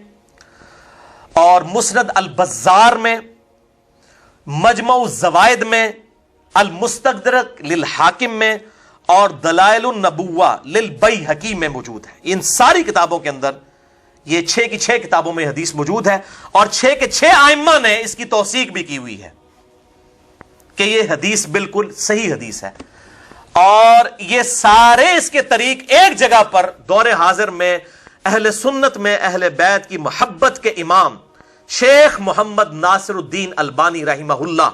اور مسند البزار میں، مجمع الزوائد میں، المستدرک للحاکم میں اور دلائل النبوہ للبیہقی میں موجود ہے۔ ان ساری کتابوں کے اندر یہ 6 کی 6 کتابوں میں حدیث موجود ہے، اور 6 کے 6 ائمہ نے اس کی توثیق بھی کی ہوئی ہے کہ یہ حدیث بالکل صحیح حدیث ہے۔ اور یہ سارے اس کے طریق ایک جگہ پر دور حاضر میں اہل سنت میں اہل بیت کی محبت کے امام شیخ محمد ناصر الدین البانی رحمہ اللہ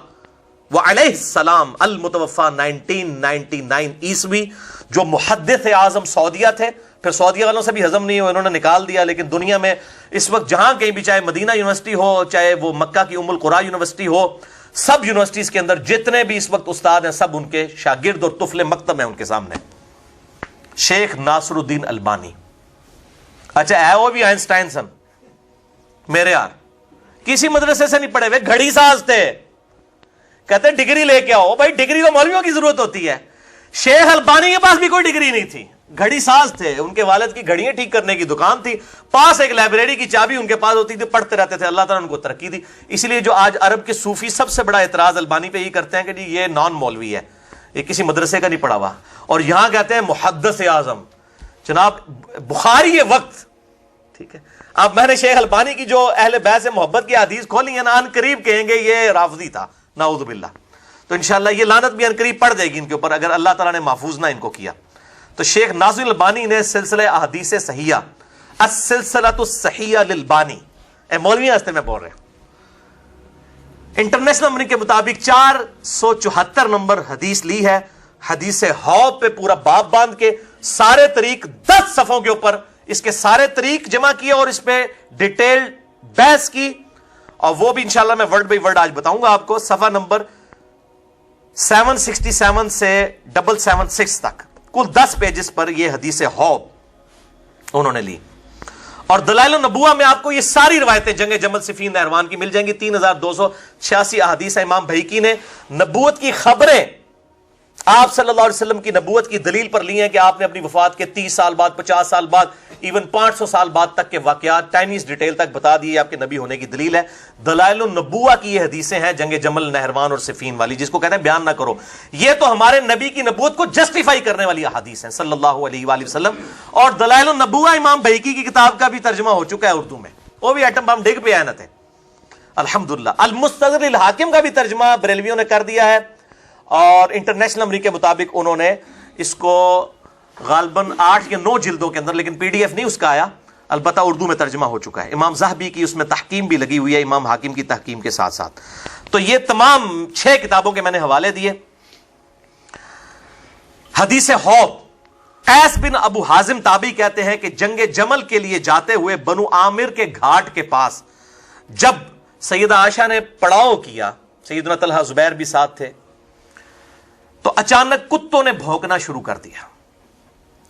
وعلیہ السلام، المتوفى 1999 عیسوی، جو محدث اعظم سعودیہ تھے، پھر سعودیہ والوں سے بھی ہضم نہیں ہو، انہوں نے نکال دیا، لیکن دنیا میں اس وقت جہاں کہیں بھی، چاہے مدینہ یونیورسٹی ہو، چاہے وہ مکہ کی ام القریٰ یونیورسٹی ہو، سب یونیورسٹیز کے اندر جتنے بھی اس وقت استاد ہیں سب ان کے شاگرد اور طفل مکتب ہیں ان کے سامنے، شیخ ناصر الدین البانی۔ اچھا ہے وہ بھی آئنسٹائن سن، میرے یار کسی مدرسے سے نہیں پڑھے ہوئے، گھڑی ساز تھے، کہتے ہیں ڈگری لے کے آؤ، بھائی ڈگری تو مولویوں کی ضرورت ہوتی ہے، شیخ البانی کے پاس بھی کوئی ڈگری نہیں تھی، گھڑی ساز تھے، ان کے والد کی گھڑیاں ٹھیک کرنے کی دکان تھی، پاس ایک لائبریری کی چابی ان کے پاس ہوتی تھی، پڑھتے رہتے تھے، اللہ تعالیٰ ان کو ترقی دی۔ اس لیے جو آج عرب کے صوفی سب سے بڑا اعتراض البانی پہ یہ کرتے ہیں کہ جی یہ نان مولوی ہے، یہ کسی مدرسے کا نہیں پڑھا ہوا، اور یہاں کہتے ہیں محدث اعظم جناب بخاری وقت، ٹھیک ہے۔ اب میں نے شیخ البانی کی جو اہل بیت سے محبت کی حدیث کھولی ہیں نا، ان قریب کہیں گے یہ رافضی تھا، نعوذ باللہ، تو انشاءاللہ یہ لعنت بھی ان قریب پڑ جائے گی ان کے اوپر اگر اللہ تعالیٰ نے محفوظ نہ ان کو کیا۔ تو شیخ ناصر البانی نے سلسلہ احادیث صحیحہ، السلسلۃ الصحیحہ للبانی، اے مولوی ہستے میں بول رہے ہیں، انٹرنیشنل نمبر کے مطابق 474 نمبر حدیث لی ہے، حدیث حوض پہ پورا باب باندھ کے سارے طریق 10 صفحوں کے اوپر اس کے سارے طریق جمع کیے اور اس پہ ڈیٹیل بحث کی، اور وہ بھی انشاءاللہ میں ورڈ بائی ورڈ آج بتاؤں گا آپ کو۔ صفحہ نمبر 767 سے 776 تک کل 10 پیجز پر یہ حدیث حوض انہوں نے لی، اور دلائل النبوہ میں آپ کو یہ ساری روایتیں جنگ جمل صفین نہروان کی مل جائیں گی۔ 3286 احادیث امام بہیقی نے نبوت کی خبریں آپ صلی اللہ علیہ وسلم کی نبوت کی دلیل پر لی ہیں کہ آپ نے اپنی وفات کے 30 سال بعد، 50 سال بعد، ایون 500 سال بعد تک کے واقعات ٹائنیز ڈیٹیل تک بتا دیے، آپ کے نبی ہونے کی دلیل ہے۔ دلائل النبوہ کی یہ حدیثیں ہیں جنگ جمل، نہروان اور صفین والی، جس کو کہتے ہیں بیان نہ کرو، یہ تو ہمارے نبی کی نبوت کو جسٹیفائی کرنے والی احادیث ہیں صلی اللہ علیہ وآلہ وسلم۔ اور دلائل النبوہ امام بہیقی کی کتاب کا بھی ترجمہ ہو چکا ہے اردو میں، وہ بھی ایٹم بم ڈگ پہ آئے نہ تھے الحمدللہ۔ المستدرک للحاکم کا بھی ترجمہ بریلویوں نے کر دیا ہے، اور انٹرنیشنل نمبر کے مطابق انہوں نے اس کو غالباً 8 یا 9 جلدوں کے اندر، لیکن PDF نہیں اس کا آیا، البتہ اردو میں ترجمہ ہو چکا ہے۔ امام ذہبی کی اس میں تحکیم بھی لگی ہوئی ہے، امام حاکم کی تحکیم کے ساتھ ساتھ۔ تو یہ تمام 6 کتابوں کے میں نے حوالے دیے۔ حدیث حوض، قیس بن ابو حازم تابعی کہتے ہیں کہ جنگ جمل کے لیے جاتے ہوئے بنو عامر کے گھاٹ کے پاس جب سیدہ عائشہ نے پڑاؤ کیا، سیدنا طلحہ زبیر بھی ساتھ تھے، تو اچانک کتوں نے بھونکنا شروع کر دیا۔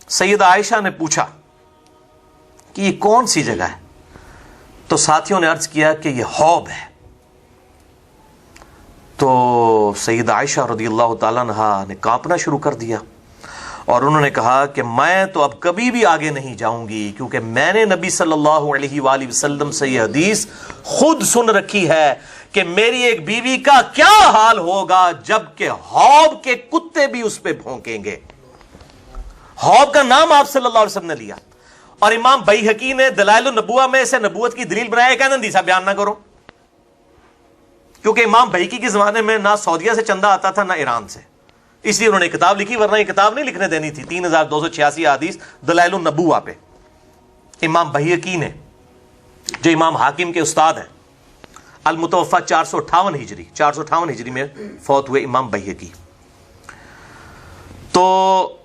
سیدہ عائشہ نے پوچھا کہ یہ کون سی جگہ ہے؟ تو ساتھیوں نے عرض کیا کہ یہ حوض ہے۔ تو سیدہ عائشہ رضی اللہ تعالیٰ عنہا نے کانپنا شروع کر دیا، اور انہوں نے کہا کہ میں تو اب کبھی بھی آگے نہیں جاؤں گی، کیونکہ میں نے نبی صلی اللہ علیہ وآلہ وسلم سے یہ حدیث خود سن رکھی ہے کہ میری ایک بیوی کا کیا حال ہوگا جب کہ حوض کے کتے بھی اس پہ بھونکیں گے۔ حوض کا نام آپ صلی اللہ علیہ وسلم نے لیا، اور امام بیہقی نے دلائل النبوہ میں اسے نبوت کی دلیل بنایا کہ حدیث بیان نہ کرو، کیونکہ امام بیہقی کے زمانے میں نہ سعودیہ سے چندہ آتا تھا نہ ایران سے، اس لیے انہوں نے کتاب لکھی، ورنہ یہ کتاب نہیں لکھنے دینی تھی۔ 3286 حدیث دلائل النبوہ پہ امام بیہقی نے، جو امام حاکم کے استاد ہیں، المتوفى 458 ہجری میں فوت ہوئے امام بیہقی۔ تو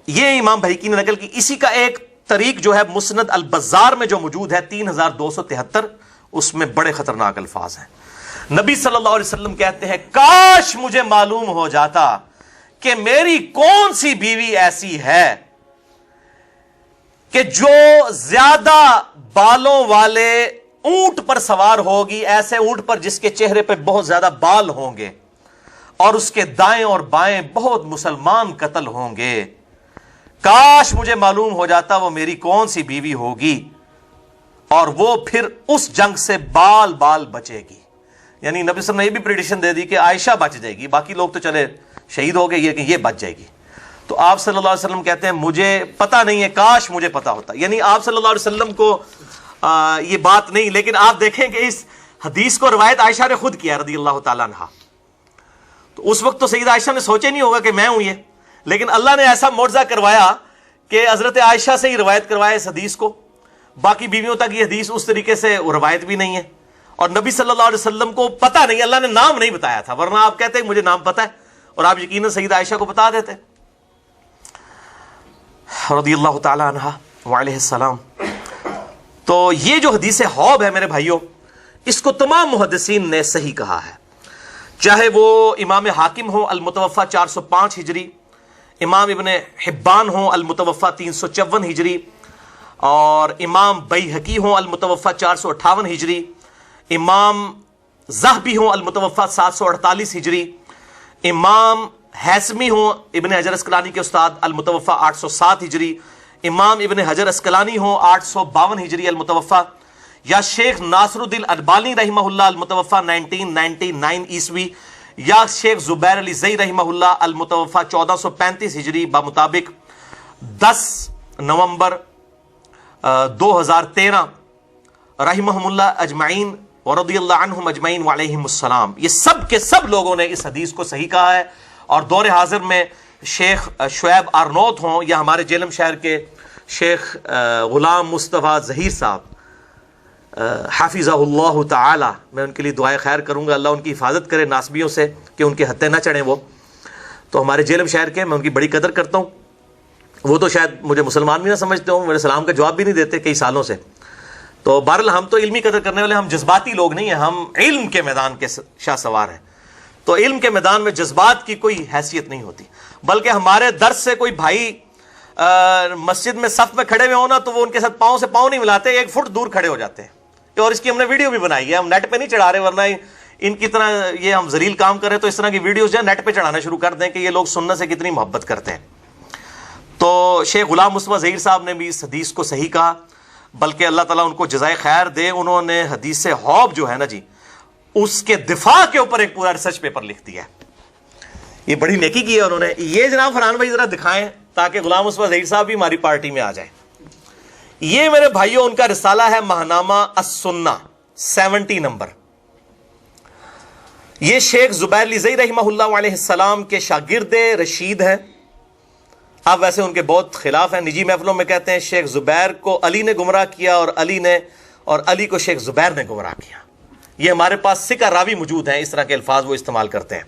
یہ امام بیہقی نے نقل کی۔ اسی کا ایک طریق جو ہے مسند البزار میں جو موجود ہے 3273، اس میں بڑے خطرناک الفاظ ہیں۔ نبی صلی اللہ علیہ وسلم کہتے ہیں کاش مجھے معلوم ہو جاتا کہ میری کون سی بیوی ایسی ہے کہ جو زیادہ بالوں والے اونٹ پر سوار ہوگی، ایسے اونٹ پر جس کے چہرے پہ بہت زیادہ بال ہوں گے، اور اس کے دائیں اور بائیں بہت مسلمان قتل ہوں گے. کاش مجھے معلوم ہو جاتا وہ میری کون سی بیوی ہوگی اور وہ پھر اس جنگ سے بال بال بچے گی. یعنی نبی صلی اللہ علیہ وسلم نے یہ بھی پریڈکشن دے دی کہ عائشہ بچ جائے گی, باقی لوگ تو چلے شہید ہو گئے, یہ بچ جائے گی. تو آپ صلی اللہ علیہ وسلم کہتے ہیں مجھے پتا نہیں ہے, کاش مجھے پتا ہوتا. یعنی آپ صلی اللہ علیہ وسلم کو یہ بات نہیں, لیکن آپ دیکھیں کہ اس حدیث کو روایت عائشہ نے خود کیا رضی اللہ تعالیٰ عنہا. تو اس وقت تو سیدہ عائشہ نے سوچے نہیں ہوگا کہ میں ہوں یہ, لیکن اللہ نے ایسا معجزہ کروایا کہ حضرت عائشہ سے ہی روایت کروایا اس حدیث کو. باقی بیویوں تک یہ حدیث اس طریقے سے روایت بھی نہیں ہے, اور نبی صلی اللہ علیہ وسلم کو پتہ نہیں, اللہ نے نام نہیں بتایا تھا, ورنہ آپ کہتے ہیں مجھے نام پتہ ہے اور آپ یقیناً سیدہ عائشہ کو بتا دیتے رضی اللہ تعالی عنہا وعلیہ السلام. تو یہ جو حدیث حوب ہے میرے بھائیوں, اس کو تمام محدثین نے صحیح کہا ہے, چاہے وہ امام حاکم ہو المتوفہ 405 ہجری, امام ابن حبان ہو المتوفہ 354 ہجری, اور امام بیہقی ہو المتوفہ 458 ہجری, امام ذہبی ہو المتوفہ 748 ہجری, امام حیثمی ہو ابن حجر اسقلانی کے استاد المتوفہ 807 ہجری, امام ابن حجر اسقلانی ہو 852 ہجری المتوفہ, یا شیخ ناصر الدین البانی رحمہ اللہ المتوفہ 1999 عیسوی, یا شیخ زبیر علی زئی رحمہ اللہ المتوفہ 1435 ہجری بمطابق 10 نومبر 2013 رحمہم اللہ اجمعین ورضی اللہ عنہم اجمعین وعلیہم السلام. یہ سب کے سب لوگوں نے اس حدیث کو صحیح کہا ہے, اور دور حاضر میں شیخ شعیب آرنوت ہوں یا ہمارے جہلم شہر کے شیخ غلام مصطفیٰ ظہیر صاحب حافظہ اللہ تعالی, میں ان کے لیے دعائے خیر کروں گا, اللہ ان کی حفاظت کرے ناسبیوں سے کہ ان کے ہتھے نہ چڑھیں. وہ تو ہمارے جہلم شہر کے, میں ان کی بڑی قدر کرتا ہوں. وہ تو شاید مجھے مسلمان بھی نہ سمجھتے ہوں, میرے سلام کا جواب بھی نہیں دیتے کئی سالوں سے. تو بہرحال ہم تو علمی قدر کرنے والے, ہم جذباتی لوگ نہیں ہیں, ہم علم کے میدان کے شاہ سوار ہیں. تو علم کے میدان میں جذبات کی کوئی حیثیت نہیں ہوتی, بلکہ ہمارے درس سے کوئی بھائی مسجد میں صف میں کھڑے ہوئے ہونا تو وہ ان کے ساتھ پاؤں سے پاؤں نہیں ملاتے, 1 فٹ دور کھڑے ہو جاتے ہیں. اور اس کی ہم نے ویڈیو بھی بنائی ہے, ہم نیٹ پہ نہیں چڑھا رہے, ورنہ ان کی طرح یہ ہم ذلیل کام کریں تو اس طرح کی ویڈیوز جو ہے نیٹ پہ چڑھانا شروع کر دیں کہ یہ لوگ سنت سے کتنی محبت کرتے ہیں. تو شیخ غلام مصطفیٰ ظہیر صاحب نے بھی اس حدیث کو صحیح کہا, بلکہ اللہ تعالیٰ ان کو جزائے خیر دے, انہوں نے حدیث حوب جو ہے نا جی, اس کے دفاع کے اوپر ایک پورا ریسرچ پیپر لکھ دیا ہے. یہ بڑی نیکی کی ہے انہوں نے. یہ جناب فرحان بھائی ذرا دکھائیں تاکہ غلام مصطفیٰ ظہیر صاحب بھی ہماری پارٹی میں آ جائیں. یہ میرے بھائیوں ان کا رسالہ ہے ماہنامہ السنہ 70 نمبر. یہ شیخ زبیر علی زئی رحمہ اللہ علیہ السلام کے شاگرد رشید ہیں. اب ویسے ان کے بہت خلاف ہیں, نجی محفلوں میں کہتے ہیں شیخ زبیر کو علی نے گمراہ کیا اور علی کو شیخ زبیر نے گمراہ کیا. یہ ہمارے پاس سکہ راوی موجود ہیں, اس طرح کے الفاظ وہ استعمال کرتے ہیں.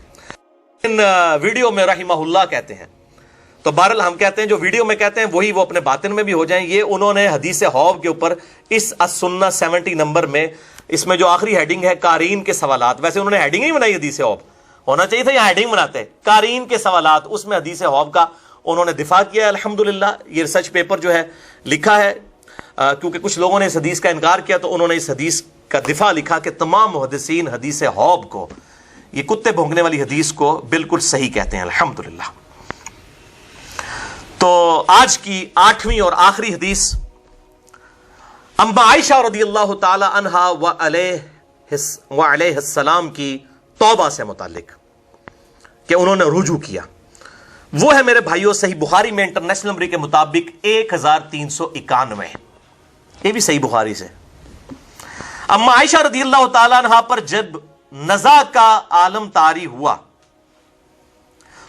ان ویڈیو میں رحمہ اللہ کہتے ہیں. تو بہرحال ہم کہتے ہیں جو ویڈیو میں کہتے ہیں وہی وہ اپنے باطن میں بھی ہو جائیں. یہ انہوں نے حدیث حوب کے اوپر اس السنہ 70 نمبر میں, اس میں جو آخری ہیڈنگ ہے قارئین کے سوالات, ویسے انہوں نے ہیڈنگ ہی بنائی حدیث حوب, ہونا چاہیے تھا یہاں ہیڈنگ بناتے, قارئین کے سوالات, اس میں حدیث حوب کا انہوں نے دفاع کیا. الحمدللہ یہ ریسرچ پیپر جو ہے لکھا ہے, کیونکہ کچھ لوگوں نے اس حدیث کا انکار کیا تو انہوں نے اس حدیث کا دفاع لکھا کہ تمام محدثین حدیث حوب کو, یہ کتے بھونکنے والی حدیث کو بالکل صحیح کہتے ہیں الحمدللہ. تو آج کی 8ویں اور آخری حدیث اما عائشہ رضی اللہ تعالی عنہا وعلیہ السلام کی توبہ سے متعلق کہ انہوں نے رجوع کیا. وہ ہے میرے بھائیوں صحیح بخاری میں انٹرنیشنل نمبر کے مطابق 1391, یہ بھی صحیح بخاری سے. اما عائشہ رضی اللہ تعالی عنہا پر جب نزا کا عالم طاری ہوا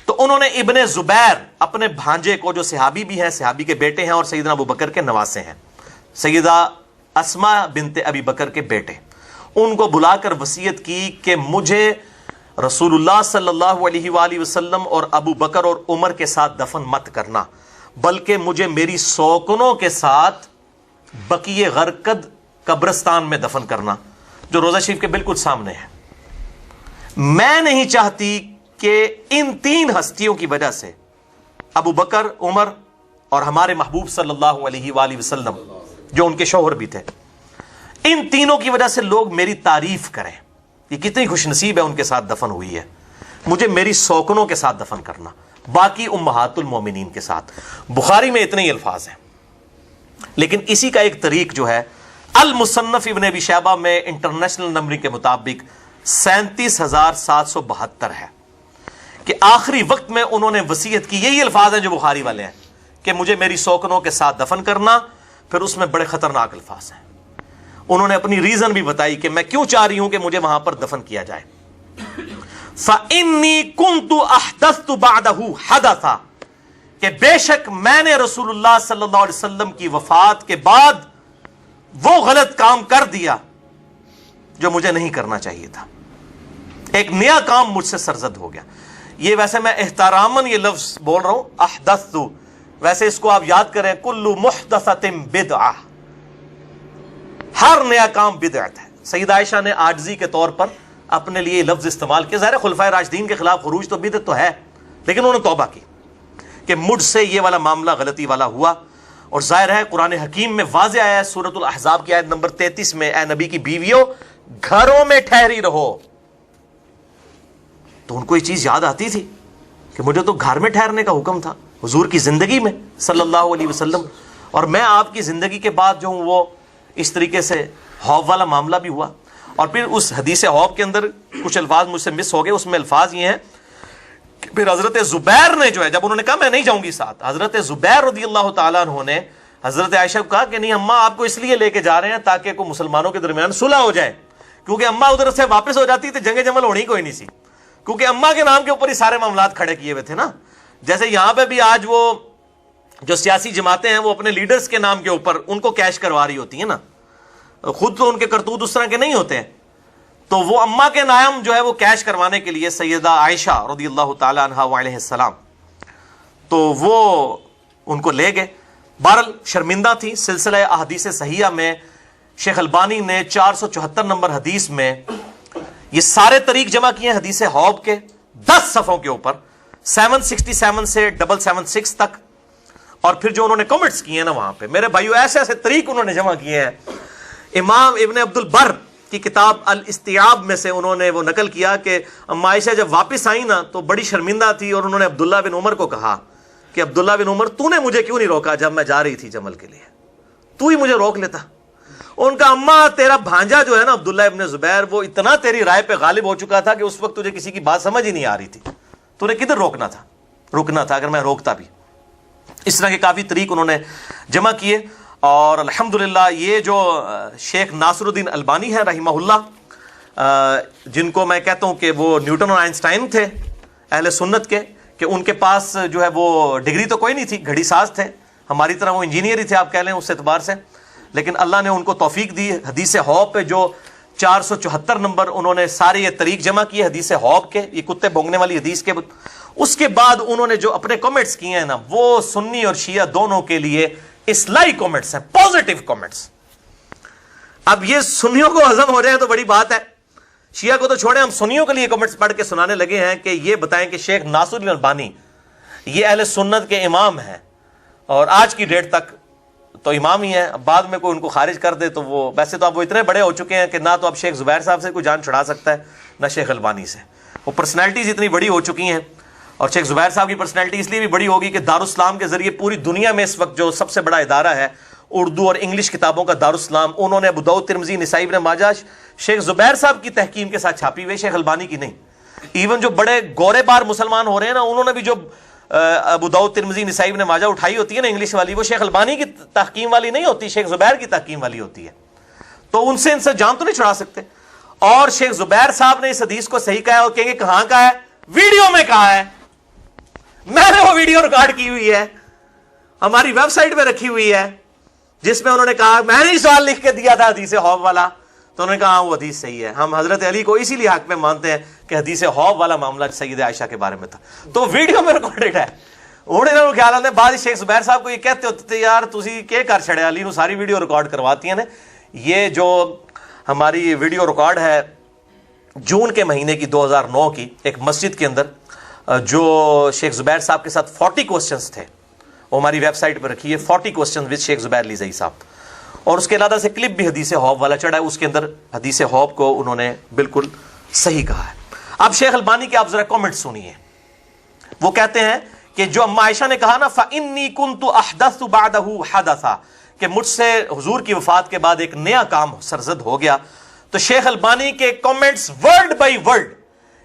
تو انہوں نے ابن زبیر اپنے بھانجے کو, جو صحابی بھی ہیں, صحابی کے بیٹے ہیں اور سیدنا ابو بکر کے نواسے ہیں, سیدہ اسما بنت ابی بکر کے بیٹے, ان کو بلا کر وصیت کی کہ مجھے رسول اللہ صلی اللہ علیہ وآلہ وسلم اور ابو بکر اور عمر کے ساتھ دفن مت کرنا, بلکہ مجھے میری سوکنوں کے ساتھ بقیع غرقد قبرستان میں دفن کرنا, جو روضہ شریف کے بالکل سامنے ہے. میں نہیں چاہتی کہ ان 3 ہستیوں کی وجہ سے, ابو بکر, عمر اور ہمارے محبوب صلی اللہ علیہ وآلہ وسلم جو ان کے شوہر بھی تھے, ان تینوں کی وجہ سے لوگ میری تعریف کریں. یہ کتنی خوش نصیب ہے ان کے ساتھ دفن ہوئی ہے. مجھے میری سوکنوں کے ساتھ دفن کرنا، باقی امہات المومنین کے ساتھ۔ بخاری میں اتنے ہی الفاظ ہیں، لیکن اسی کا ایک طریق جو ہے المصنف ابن ابی شیبہ میں انٹرنیشنل نمبرنگ کے مطابق 37,772 ہے، کہ آخری وقت میں انہوں نے وصیت کی، یہی الفاظ ہیں جو بخاری والے ہیں، کہ مجھے میری سوکنوں کے ساتھ دفن کرنا۔ پھر اس میں بڑے خطرناک الفاظ ہیں، انہوں نے اپنی ریزن بھی بتائی کہ میں کیوں چاہ رہی ہوں کہ مجھے وہاں پر دفن کیا جائے۔ فَإِنِّي كُنْتُ أَحْدَثْتُ بَعْدَهُ حَدَثًا، کہ بے شک میں نے رسول اللہ صلی اللہ علیہ وسلم کی وفات کے بعد وہ غلط کام کر دیا جو مجھے نہیں کرنا چاہیے تھا، ایک نیا کام مجھ سے سرزد ہو گیا۔ یہ ویسے میں احتراماً یہ لفظ بول رہا ہوں احدثت، ویسے اس کو آپ یاد کریں کل محدثۃ بدعہ، ہر نیا کام بدعت ہے۔ سیدہ عائشہ نے عاجزی کے طور پر اپنے لیے لفظ استعمال کیا، ظاہر خلفائے راشدین کے خلاف خروج تو بدعت تو ہے، لیکن انہوں نے توبہ کی کہ مجھ سے یہ والا معاملہ غلطی والا ہوا۔ اور ظاہر ہے قرآن حکیم میں واضح آیا ہے سورۃ الاحزاب کی آیت نمبر 33 میں، اے نبی کی بیویوں گھروں میں ٹھہری رہو۔ تو ان کو یہ چیز یاد آتی تھی کہ مجھے تو گھر میں ٹھہرنے کا حکم تھا حضور کی زندگی میں صلی اللہ علیہ وسلم، اور میں آپ کی زندگی کے بعد جو ہوں وہ اس طریقے سے حوض والا معاملہ بھی ہوا۔ اور پھر اس حدیث حوض کے اندر کچھ الفاظ مجھ سے مس ہو گئے، اس میں الفاظ یہ ہیں کہ پھر حضرت زبیر نے جو ہے، جب انہوں نے کہا میں نہیں جاؤں گی ساتھ، حضرت زبیر رضی اللہ تعالیٰ عنہ نے حضرت عائشہ کو کہا کہ نہیں اماں آپ کو اس لیے لے کے جا رہے ہیں تاکہ کوئی مسلمانوں کے درمیان صلح ہو جائے، کیونکہ اماں ادھر سے واپس ہو جاتی تو جنگ جمل ہونی کوئی نہیں سی، کیونکہ اماں کے نام کے اوپر ہی سارے معاملات کھڑے کیے ہوئے تھے نا۔ جیسے یہاں پہ بھی آج وہ جو سیاسی جماعتیں ہیں وہ اپنے لیڈرز کے نام کے اوپر ان کو کیش کروا رہی ہوتی ہیں نا، خود تو ان کے کرتوت اس طرح کے نہیں ہوتے ہیں، تو وہ اماں کے نام جو ہے وہ کیش کروانے کے لیے سیدہ عائشہ رضی اللہ تعالی عنہا وعلیہ السلام، تو وہ ان کو لے گئے۔ بہرحال شرمندہ تھی۔ سلسلہ احادیث صحیحہ میں شیخ البانی نے 474 نمبر حدیث میں یہ سارے طریق جمع کیے ہیں حدیث حوض کے 10 صفحوں کے اوپر، 767 سے 776 تک، اور پھر جو انہوں نے کمنٹس کیے ہیں نا وہاں پہ میرے بھائیو ایسے ایسے طریق انہوں نے جمع کیے ہیں۔ امام ابن عبد البر کی کتاب الاستیعاب میں سے انہوں نے وہ نقل کیا کہ اما عائشہ جب واپس آئی نا تو بڑی شرمندہ تھی، اور انہوں نے عبداللہ بن عمر کو کہا کہ عبداللہ بن عمر تو نے مجھے کیوں نہیں روکا جب میں جا رہی تھی جمل کے لیے، تو ہی مجھے روک لیتا۔ ان کا اماں تیرا بھانجا جو ہے نا عبداللہ ابن زبیر وہ اتنا تیری رائے پہ غالب ہو چکا تھا کہ اس وقت تجھے کسی کی بات سمجھ ہی نہیں آ رہی تھی، تو نے کدھر رکنا تھا اگر میں روکتا بھی۔ اس طرح کے کافی طریق انہوں نے جمع کیے، اور الحمدللہ یہ جو شیخ ناصر الدین البانی ہے رحمہ اللہ، جن کو میں کہتا ہوں کہ وہ نیوٹن اور آئنسٹائن تھے اہل سنت کے، کہ ان کے پاس جو ہے وہ ڈگری تو کوئی نہیں تھی، گھڑی ساز تھے، ہماری طرح وہ انجینئر ہی تھے آپ کہہ لیں اس اعتبار سے، لیکن اللہ نے ان کو توفیق دی۔ حدیث حوض پہ جو 474 نمبر انہوں نے سارے یہ طریق جمع کیے حدیث حوض کے، یہ کتے بھونگنے والی حدیث کے، اس کے بعد انہوں نے جو اپنے کمنٹس کیے ہیں نا وہ سنی اور شیعہ دونوں کے لیے اصلاحی کمنٹس ہیں، پازیٹیو کمنٹس۔ اب یہ سنیوں کو ہضم ہو جائے تو بڑی بات ہے، شیعہ کو تو چھوڑیں، ہم سنیوں کے لیے کمنٹس پڑھ کے سنانے لگے ہیں کہ یہ بتائیں کہ شیخ ناصر الدین البانی یہ اہل سنت کے امام ہیں، اور آج کی ڈیٹ تک تو امام ہی ہیں، بعد میں کوئی ان کو خارج کر دے تو وہ ویسے تو اب وہ اتنے بڑے ہو چکے ہیں کہ نہ تو اب شیخ زبیر صاحب سے کوئی جان چھڑا سکتا ہے نہ شیخ البانی سے، وہ پرسنالٹیز اتنی بڑی ہو چکی ہیں۔ اور شیخ زبیر صاحب کی پرسنالٹی اس لیے بھی بڑی ہوگی کہ دارالاسلام کے ذریعے پوری دنیا میں اس وقت جو سب سے بڑا ادارہ ہے اردو اور انگلش کتابوں کا دارالاسلام، انہوں نے ابو داؤد ترمذی نسائی ابن ماجہ شیخ زبیر صاحب کی تحکیم کے ساتھ چھاپی ہوئی، شیخ البانی کی نہیں۔ ایون جو بڑے گورے بار مسلمان ہو رہے ہیں نا انہوں نے بھی جو ابو داؤد ترمذی نسائی ابن ماجہ اٹھائی ہوتی ہے نا انگلش والی، وہ شیخ البانی کی تحکیم والی نہیں ہوتی، شیخ زبیر کی تحکیم والی ہوتی ہے، تو ان سے جان تو نہیں چھڑا سکتے۔ اور شیخ زبیر صاحب نے اس حدیث کو صحیح کہا ہے، اور کہیں گے کہاں کا ہے؟ ویڈیو میں کہا ہے، میں نے وہ ویڈیو ریکارڈ کی ہوئی ہے، ہماری ویب سائٹ پہ رکھی ہوئی ہے، جس میں انہوں نے کہا میں نے سوال لکھ کے دیا تھا حدیث حوض والا، تو انہوں نے کہا وہ حدیث صحیح ہے۔ ہم حضرت علی کو اسی لیے حق میں مانتے ہیں کہ حدیث حوض والا معاملہ سیدہ عائشہ کے بارے میں تھا، تو ویڈیو میں ریکارڈڈ ہے۔ انہوں نے خیال آتے بعض شیخ زبیر صاحب کو یہ کہتے ہوتے تھے یار تسی کیا کر چھڑے علی نو ساری ویڈیو ریکارڈ کرواتی ہیں نے۔ یہ جو ہماری ویڈیو ریکارڈ ہے جون کے مہینے کی 2009 کی ایک مسجد کے اندر جو شیخ زبیر صاحب کے ساتھ 40 کوسچنز تھے، وہ ہماری ویب سائٹ پہ رکھی ہے، 40 کوسچنز وتھ شیخ زبیر علی زئی صاحب، اور اس کے علاوہ سے کلپ بھی حدیث حوض والا چڑھا ہے، اس کے اندر حدیث حوض کو انہوں نے بالکل صحیح کہا ہے۔ اب شیخ البانی کے آپ ذرا کامنٹ سنیے. وہ کہتے ہیں کہ جو اما عائشہ نے کہا نا فَإِنِّي كُنْتُ أَحْدَثُ بَعْدَهُ حَدَثًا، کہ مجھ سے حضور کی وفات کے بعد ایک نیا کام سرزد ہو گیا. تو شیخ البانی کے کامنٹس ورڈ بائی ورڈ،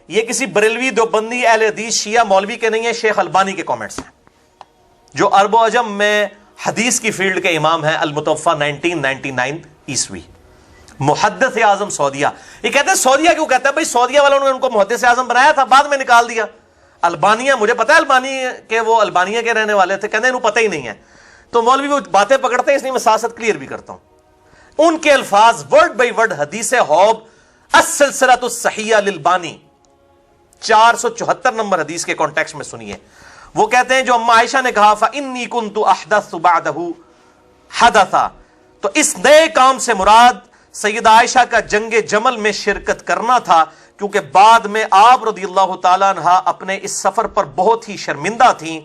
یہ کسی بریلوی دیوبندی اہل حدیث شیعہ مولوی کے نہیں ہیں، شیخ البانی کے کامنٹس ہیں، جو عرب و عجم میں حدیث کی فیلڈ کے امام ہیں، المتوفا 1999 عیسوی، محدث اعظم سعودیہ. یہ کہتے ہیں سعودیہ کیوں کہتا ہے بھائی؟ سعودیہ والوں نے ان کو محدث اعظم بنایا تھا، بعد میں نکال دیا. البانیہ، مجھے پتا ہے البانی کے وہ البانیہ کے رہنے والے تھے، کہتے ہیں انہوں پتہ ہی نہیں ہے. تو مولوی وہ باتیں پکڑتے ہیں، اس لیے میں ساتھ ساتھ کلیئر بھی کرتا ہوں. ان کے الفاظ ورڈ بائی ورڈ حدیث حوب السلسلۃ الصحیحہ للبانی 474 نمبر حدیث کے کانٹیکسٹ میں سنیے. وہ کہتے ہیں جو اما عائشہ نے کہا فَإِنِّي كُنْتُ أَحْدَثُ بَعْدَهُ حَدَثًا، تو اس نئے کام سے مراد سیدہ عائشہ کا جنگ جمل میں شرکت کرنا تھا، کیونکہ بعد میں آپ رضی اللہ تعالیٰ عنہ اپنے اس سفر پر بہت ہی شرمندہ تھیں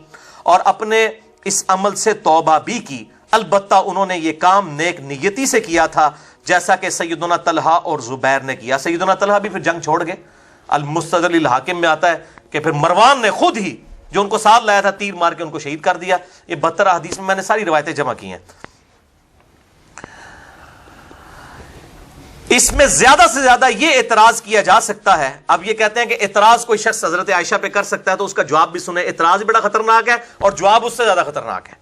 اور اپنے اس عمل سے توبہ بھی کی. البتہ انہوں نے یہ کام نیک نیتی سے کیا تھا، جیسا کہ سیدنا طلحہ اور زبیر نے کیا. سیدنا طلحہ بھی پھر جنگ چھوڑ گئے. المستدرک الحاکم میں آتا ہے کہ پھر مروان نے خود ہی جو ان کو ساتھ لایا تھا تیر مار کے ان کو شہید کر دیا. یہ 72 حدیث میں نے ساری روایتیں جمع کی ہیں. اس میں زیادہ سے زیادہ یہ اعتراض کیا جا سکتا ہے. اب یہ کہتے ہیں کہ اعتراض کوئی شخص حضرت عائشہ پہ کر سکتا ہے تو اس کا جواب بھی سنیں. اعتراض بھی بڑا خطرناک ہے اور جواب اس سے زیادہ خطرناک ہے.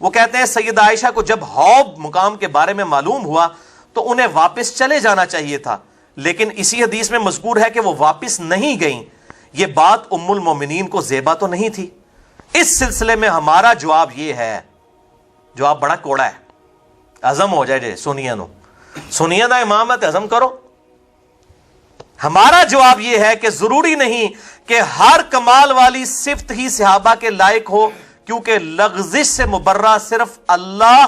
وہ کہتے ہیں سیدہ عائشہ کو جب حوب مقام کے بارے میں معلوم ہوا تو انہیں واپس چلے جانا چاہیے تھا، لیکن اسی حدیث میں مذکور ہے کہ وہ واپس نہیں گئیں. یہ بات ام المومنین کو زیبا تو نہیں تھی. اس سلسلے میں ہمارا جواب یہ ہے، جواب بڑا کوڑا ہے، عزم ہو جائے جے سنیا نو، سنیا دا امام ہے عزم کرو. ہمارا جواب یہ ہے کہ ضروری نہیں کہ ہر کمال والی صفت ہی صحابہ کے لائق ہو، کیونکہ لغزش سے مبرہ صرف اللہ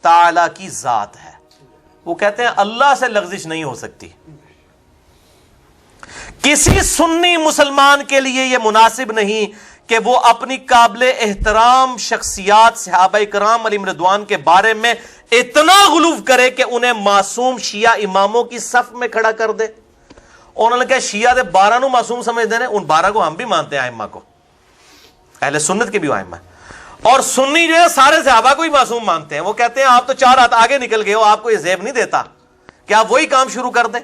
تعالی کی ذات ہے. وہ کہتے ہیں اللہ سے لغزش نہیں ہو سکتی. کسی سنی مسلمان کے لیے یہ مناسب نہیں کہ وہ اپنی قابل احترام شخصیات صحابہ کرام علیہم رضوان کے بارے میں اتنا غلو کرے کہ انہیں معصوم شیعہ اماموں کی صف میں کھڑا کر دے. انہوں نے کہا شیعہ دے 12 نو معصوم سمجھتے ہیں، ان 12 کو ہم بھی مانتے ہیں، ائمہ کو، اہل سنت کے بھی ائمہ، اور سنی جو ہے سارے صحابہ کو ہی معصوم مانتے ہیں. وہ کہتے ہیں آپ تو 4 ہاتھ آگے نکل گئے ہو، آپ کو یہ زیب نہیں دیتا کہ آپ وہی کام شروع کر دیں.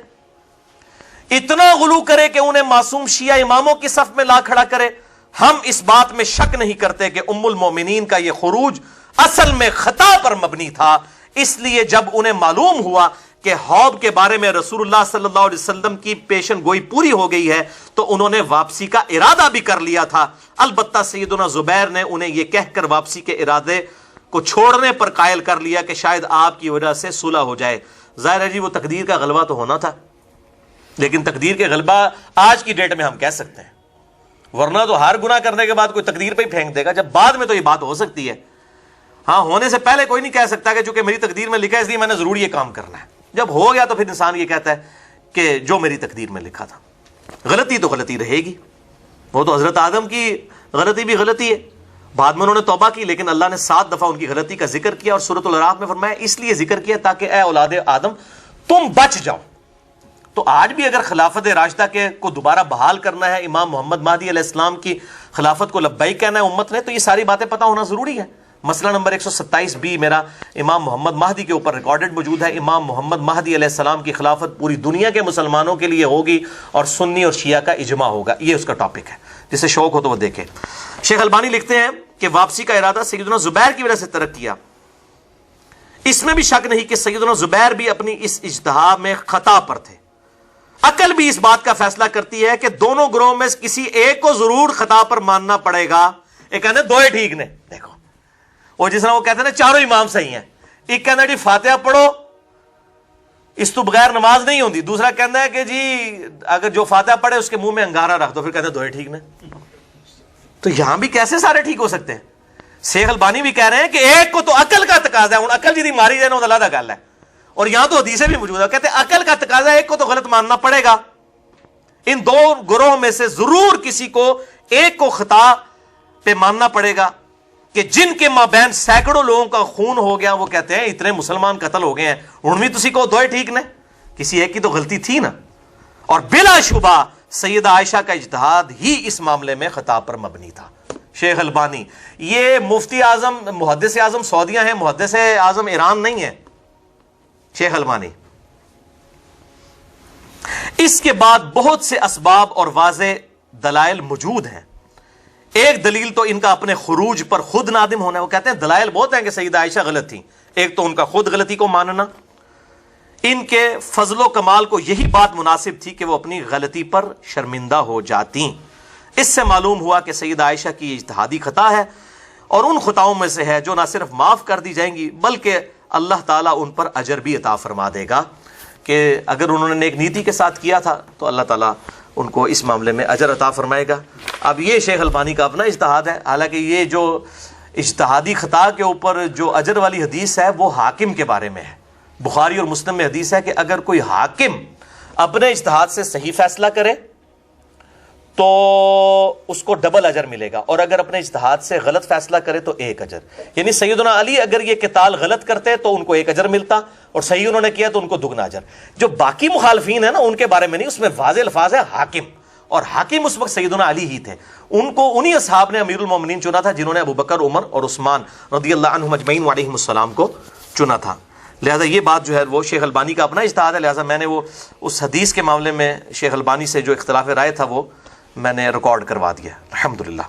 اتنا غلو کرے کہ انہیں معصوم شیعہ اماموں کی صف میں لا کھڑا کرے. ہم اس بات میں شک نہیں کرتے کہ ام المومنین کا یہ خروج اصل میں خطا پر مبنی تھا. اس لیے جب انہیں معلوم ہوا کہ حوض کے بارے میں رسول اللہ صلی اللہ علیہ وسلم کی پیشن گوئی پوری ہو گئی ہے تو انہوں نے واپسی کا ارادہ بھی کر لیا تھا. البتہ سیدنا زبیر نے انہیں یہ کہہ کر واپسی کے ارادے کو چھوڑنے پر قائل کر لیا کہ شاید آپ کی وجہ سے صلح ہو جائے. ظاہر ہے جی وہ تقدیر کا غلبہ تو ہونا تھا، لیکن تقدیر کے غلبہ آج کی ڈیٹ میں ہم کہہ سکتے ہیں، ورنہ تو ہر گناہ کرنے کے بعد کوئی تقدیر پہ ہی پھینک دے گا. جب بعد میں تو یہ بات ہو سکتی ہے، ہاں ہونے سے پہلے کوئی نہیں کہہ سکتا کہ چونکہ میری تقدیر میں لکھا ہے اس لیے میں نے ضرور یہ کام کرنا ہے. جب ہو گیا تو پھر انسان یہ کہتا ہے کہ جو میری تقدیر میں لکھا تھا. غلطی تو غلطی رہے گی. وہ تو حضرت آدم کی غلطی بھی غلطی ہے، بعد میں انہوں نے توبہ کی، لیکن اللہ نے 7 دفعہ ان کی غلطی کا ذکر کیا اور سورۃ الاعراف میں فرمایا اس لیے ذکر کیا تاکہ اے اولاد آدم تم بچ جاؤ. تو آج بھی اگر خلافت راشدہ کے کو دوبارہ بحال کرنا ہے، امام محمد مہدی علیہ السلام کی خلافت کو لبیک کہنا ہے امت نے، تو یہ ساری باتیں پتہ ہونا ضروری ہے. مسئلہ نمبر 127 بھی میرا امام محمد مہدی کے اوپر ریکارڈڈ موجود ہے. امام محمد مہدی علیہ السلام کی خلافت پوری دنیا کے مسلمانوں کے لیے ہوگی اور سنی اور شیعہ کا اجماع ہوگا. یہ اس کا ٹاپک ہے، جسے شوق ہو تو وہ دیکھے. شیخ البانی لکھتے ہیں کہ واپسی کا ارادہ سیدنا زبیر کی وجہ سے ترک کیا. اس میں بھی شک نہیں کہ سیدنا زبیر بھی اپنی اس اجتہاد میں خطا پر تھے. عقل بھی اس بات کا فیصلہ کرتی ہے کہ دونوں گروہوں میں کسی ایک کو ضرور خطا پر ماننا پڑے گا. ایک کہتے ہیں 2 ہی ٹھیک نے، دیکھو وہ جس طرح وہ کہتے ہیں نا چاروں امام صحیح ہیں. ایک کہنا ہے جی فاتحہ پڑھو اس تو بغیر نماز نہیں ہوتی، دوسرا کہنا ہے کہ جی اگر جو فاتحہ پڑھے اس کے منہ میں انگارہ رکھ دو، پھر کہتے ہیں 2 ہی ٹھیک نے. تو یہاں بھی کیسے سارے ٹھیک ہو سکتے ہیں؟ شیخ البانی بھی کہہ رہے ہیں کہ ایک کو تو عقل کا تقاضا ہے، ہوں عقل جی ماری جائے نا اللہ گل ہے، اور یہاں تو حدیثیں بھی موجود ہے. کہتے ہیں عقل کا تقاضا ہے، ایک کو تو غلط ماننا پڑے گا. ان 2 گروہوں میں سے ضرور کسی کو ایک کو خطا پہ ماننا پڑے گا کہ جن کے مابین سینکڑوں لوگوں کا خون ہو گیا. وہ کہتے ہیں اتنے مسلمان قتل ہو گئے ہیں، ان میں تسی کو 2 ہی ٹھیک نے، کسی ایک کی تو غلطی تھی نا. اور بلا شبہ سیدہ عائشہ کا اجتہاد ہی اس معاملے میں خطا پر مبنی تھا. شیخ البانی یہ مفتی اعظم محدث اعظم سعودیہ ہیں, محدث اعظم ایران نہیں ہے شیخ البانی. اس کے بعد بہت سے اسباب اور واضح دلائل موجود ہیں. ایک دلیل تو ان کا اپنے خروج پر خود نادم ہونا ہے. وہ کہتے ہیں دلائل بہت ہیں کہ سیدہ عائشہ غلط تھی. ایک تو ان کا خود غلطی کو ماننا, ان کے فضل و کمال کو یہی بات مناسب تھی کہ وہ اپنی غلطی پر شرمندہ ہو جاتی. اس سے معلوم ہوا کہ سیدہ عائشہ کی اجتہادی خطا ہے اور ان خطاؤں میں سے ہے جو نہ صرف معاف کر دی جائیں گی بلکہ اللہ تعالیٰ ان پر اجر بھی عطا فرما دے گا, کہ اگر انہوں نے نیک نیتی کے ساتھ کیا تھا تو اللہ تعالیٰ ان کو اس معاملے میں اجر عطا فرمائے گا. اب یہ شیخ البانی کا اپنا اجتہاد ہے, حالانکہ یہ جو اجتہادی خطا کے اوپر جو اجر والی حدیث ہے وہ حاکم کے بارے میں ہے. بخاری اور مسلم میں حدیث ہے کہ اگر کوئی حاکم اپنے اجتہاد سے صحیح فیصلہ کرے تو اس کو ڈبل اجر ملے گا, اور اگر اپنے اجتہاد سے غلط فیصلہ کرے تو ایک اجر. یعنی سیدنا علی اگر یہ قتال غلط کرتے تو ان کو ایک اجر ملتا, اور صحیح انہوں نے کیا تو ان کو دگنا اجر. جو باقی مخالفین ہیں نا ان کے بارے میں نہیں, اس میں واضح الفاظ ہے حاکم, اور حاکم اس وقت سیدنا علی ہی تھے. ان کو انہی اصحاب نے امیر المومنین چنا تھا جنہوں نے ابو بکر, عمر اور عثمان رضی اللہ عنہم اجمعین علیہم السلام کو چنا تھا. لہذا یہ بات جو ہے وہ شیخ البانی کا اپنا اجتہاد ہے. لہذا میں نے وہ اس حدیث کے معاملے میں شیخ البانی سے جو اختلاف رائے تھا وہ میں نے ریکارڈ کروا دیا الحمدللہ.